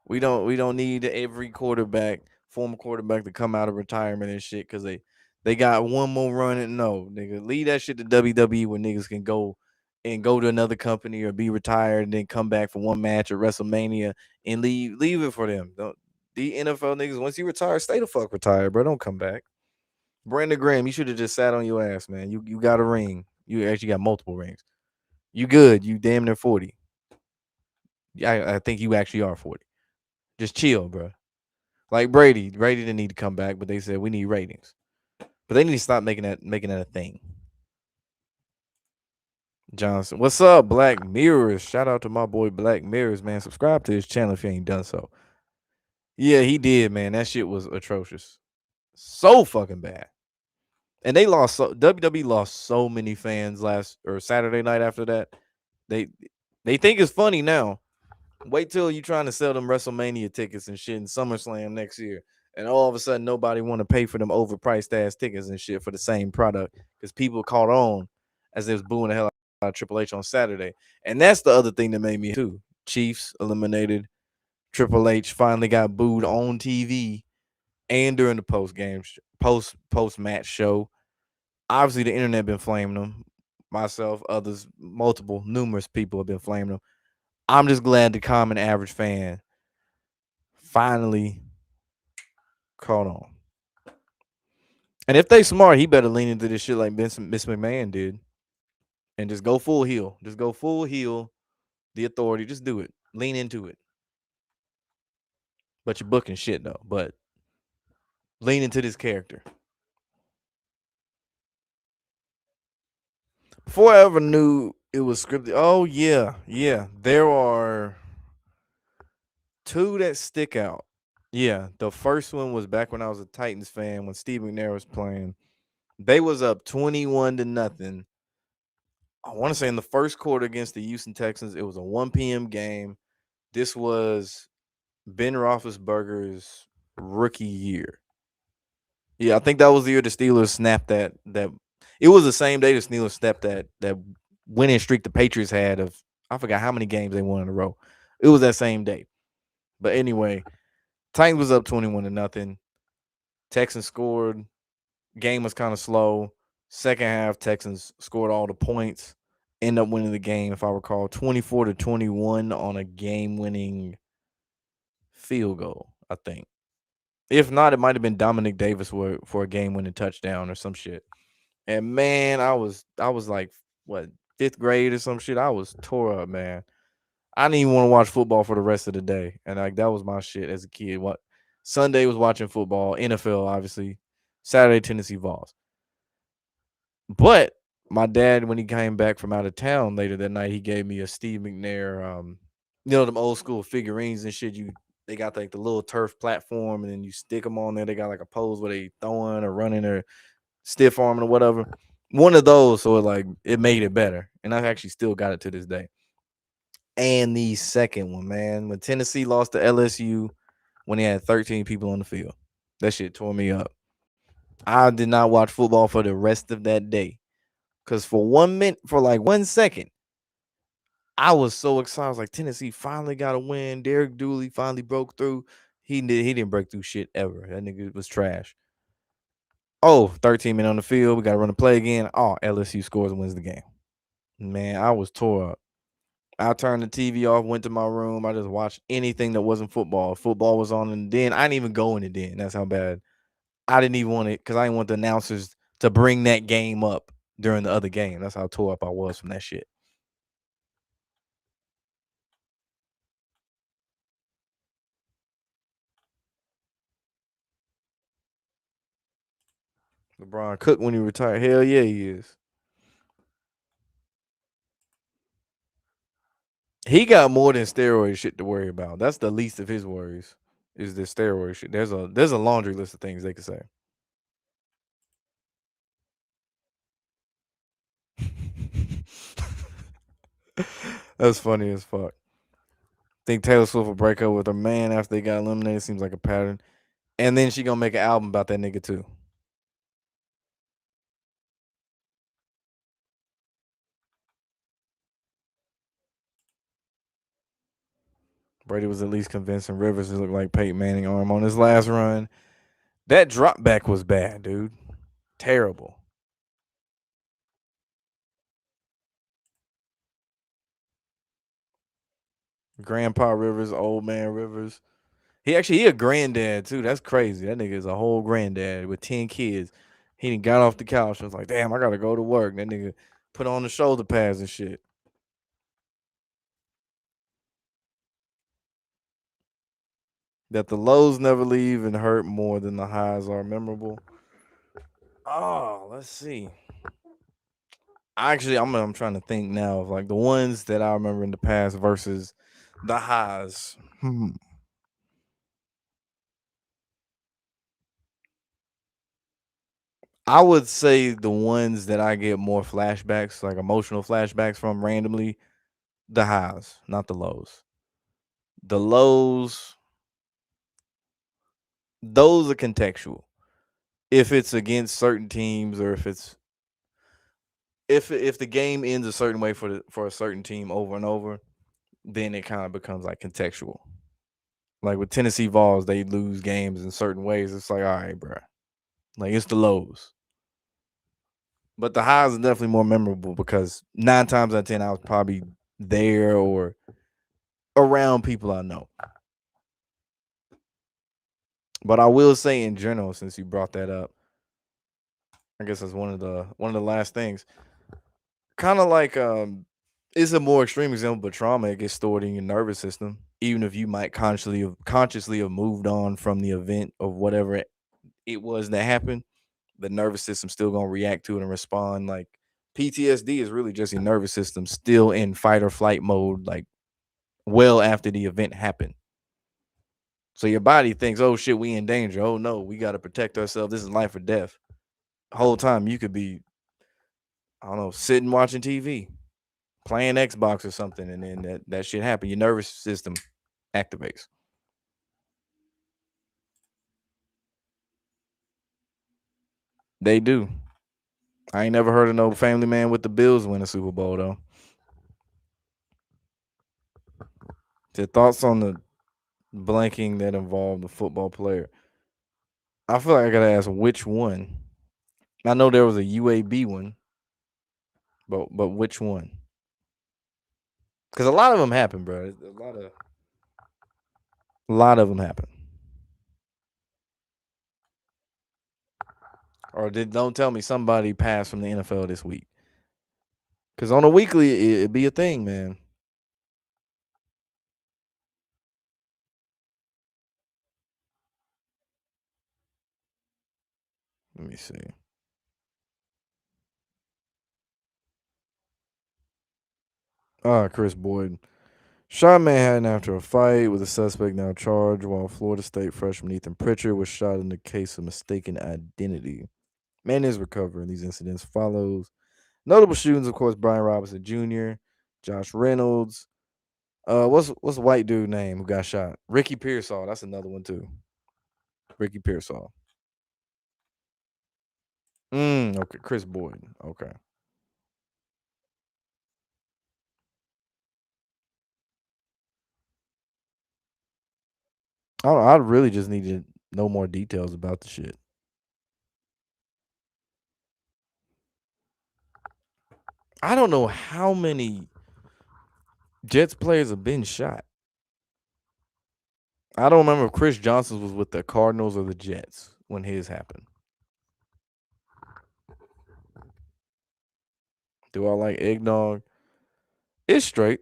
We don't need every former quarterback to come out of retirement and shit because they got one more run and no, nigga. Leave that shit to WWE where niggas can go to another company or be retired and then come back for one match at WrestleMania and leave it for them. The NFL niggas, once you retire, stay the fuck retired, bro. Don't come back. Brandon Graham, you should have just sat on your ass, man. You got a ring. You actually got multiple rings. You good. You damn near 40. I think you actually are 40. Just chill, bro. Like Brady. Brady didn't need to come back, but they said we need ratings. But they need to stop making that a thing. Johnson. What's up, Black Mirrors? Shout out to my boy Black Mirrors, man. Subscribe to his channel if you ain't done so. Yeah, he did, man. That shit was atrocious. So fucking bad. And they lost WWE lost so many fans last or Saturday night after that. They they think it's funny now. Wait till you trying to sell them WrestleMania tickets and shit in SummerSlam next year. And all of a sudden nobody want to pay for them overpriced ass tickets and shit for the same product because people caught on as they was booing the hell out of Triple H on Saturday. And that's the other thing that made me too. Chiefs eliminated. Triple H finally got booed on TV and during the post match show. Obviously, the internet been flaming them. Myself, others, numerous people have been flaming them. I'm just glad the common average fan finally caught on. And if they smart, he better lean into this shit like Miss McMahon did, and just go full heel. Just go full heel. The authority, just do it. Lean into it. But you're booking shit though. But lean into this character. Before I ever knew it was scripted. Oh yeah. There are two that stick out. Yeah, the first one was back when I was a Titans fan when Steve McNair was playing. They was up 21 to nothing. I want to say in the first quarter against the Houston Texans, it was a 1 p.m. game. This was Ben Roethlisberger's rookie year. Yeah, I think that was the year the Steelers snapped that. It was the same day the Steelers snapped that winning streak the Patriots had of I forgot how many games they won in a row. It was that same day. But anyway, Titans was up 21 to nothing. Texans scored. Game was kind of slow. Second half, Texans scored all the points. End up winning the game, if I recall, 24 to 21 on a game-winning field goal, I think. If not, it might have been Dominic Davis for a game-winning touchdown or some shit. And man, I was like what 5th grade or some shit. I was tore up, man. I didn't even want to watch football for the rest of the day. And like that was my shit as a kid. What Sunday was watching football, NFL obviously. Saturday Tennessee Vols. But my dad, when he came back from out of town later that night, he gave me a Steve McNair, them old school figurines and shit. They got like the little turf platform, and then you stick them on there. They got like a pose where they throwing or running or stiff arming or whatever. One of those, so it made it better, and I've actually still got it to this day. And the second one, man, when Tennessee lost to LSU, when they had 13 people on the field, that shit tore me up. I did not watch football for the rest of that day. Cause for 1 minute, for like 1 second, I was so excited. I was like, Tennessee finally got a win. Derek Dooley finally broke through. He didn't break through shit ever. That nigga was trash. Oh, 13 minutes on the field. We gotta run the play again. Oh, LSU scores and wins the game. Man, I was tore up. I turned the TV off, went to my room. I just watched anything that wasn't football. Football was on in the den. I didn't even go in the den. That's how bad. I didn't even want it because I didn't want the announcers to bring that game up during the other game. That's how tore up I was from that shit. LeBron Cook when he retired. Hell yeah, he is. He got more than steroid shit to worry about. That's the least of his worries. Is the steroid shit. There's a laundry list of things they could say. That's funny as fuck. Think Taylor Swift will break up with her man after they got eliminated. Seems like a pattern. And then she gonna make an album about that nigga too. Brady was at least convincing Rivers to look like Peyton Manning arm on his last run. That drop back was bad, dude. Terrible. Grandpa Rivers, old man Rivers. He a granddad too. That's crazy. That nigga is a whole granddad with 10 kids. He done got off the couch. I was like, damn, I gotta go to work. That nigga put on the shoulder pads and shit. That the lows never leave and hurt more than the highs are memorable. Oh, let's see. Actually, I'm trying to think now of like the ones that I remember in the past versus the highs. I would say the ones that I get more flashbacks, like emotional flashbacks from randomly, the highs, not the lows. The lows, those are contextual. If it's against certain teams or if the game ends a certain way for a certain team over and over, then it kind of becomes like contextual. Like with Tennessee Vols, they lose games in certain ways. It's like, all right, bro. Like it's the lows. But the highs are definitely more memorable because 9 times out of 10, I was probably there or around people I know. But I will say in general, since you brought that up, I guess that's one of the last things. Kind of like it's a more extreme example, but trauma it gets stored in your nervous system. Even if you might consciously have moved on from the event of whatever it was that happened, the nervous system still gonna react to it and respond. Like PTSD is really just your nervous system still in fight or flight mode, like well after the event happened. So your body thinks, "Oh shit, we in danger. Oh no, we got to protect ourselves. This is life or death." Whole time you could be, I don't know, sitting watching TV, playing Xbox or something, and then that shit happen. Your nervous system activates. They do. I ain't never heard of no family man with the Bills win a Super Bowl though. The thoughts on the blanking that involved a football player. I feel like I gotta ask which one. I know there was a UAB one, but which one? Because a lot of them happen, bro. A lot of them happen. Or did don't tell me somebody passed from the NFL this week. Cause on a weekly it'd be a thing, man. Let me see. Chris Boyd. Shot Manhattan after a fight with a suspect now charged, while Florida State freshman Ethan Pritchard was shot in the case of mistaken identity. Man is recovering. These incidents follows notable shootings, of course, Brian Robinson Jr., Josh Reynolds. What's the white dude name who got shot? Ricky Pearsall. That's another one too. Ricky Pearsall. Okay. Chris Boyd. Okay. I don't know. I really just need to know more details about the shit. I don't know how many Jets players have been shot. I don't remember if Chris Johnson was with the Cardinals or the Jets when his happened. Do I like eggnog? It's straight.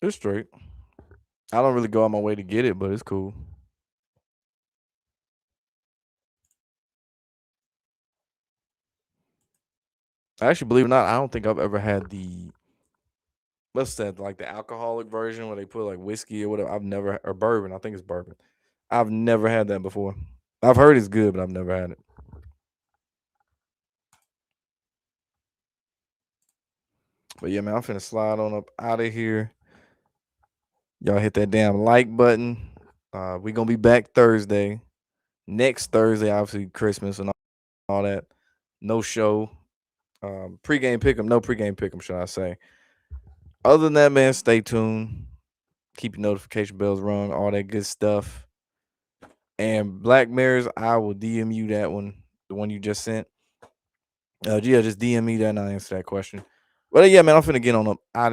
It's straight. I don't really go out my way to get it, but it's cool. Actually, believe it or not, I don't think I've ever had the what's that, like the alcoholic version where they put like whiskey or whatever. I've never or bourbon. I think it's bourbon. I've never had that before. I've heard it's good, but I've never had it. But yeah, man, I'm finna slide on up out of here. Y'all hit that damn like button. We gonna be back Thursday. Next Thursday, obviously Christmas and all that. No show. Pregame pick'em, no pregame pick'em, should I say. Other than that, man, stay tuned. Keep your notification bells rung, all that good stuff. And Black Mirrors, I will DM you that one, the one you just sent. Yeah, just DM me that and I'll answer that question. But yeah, man, I'm finna get on up out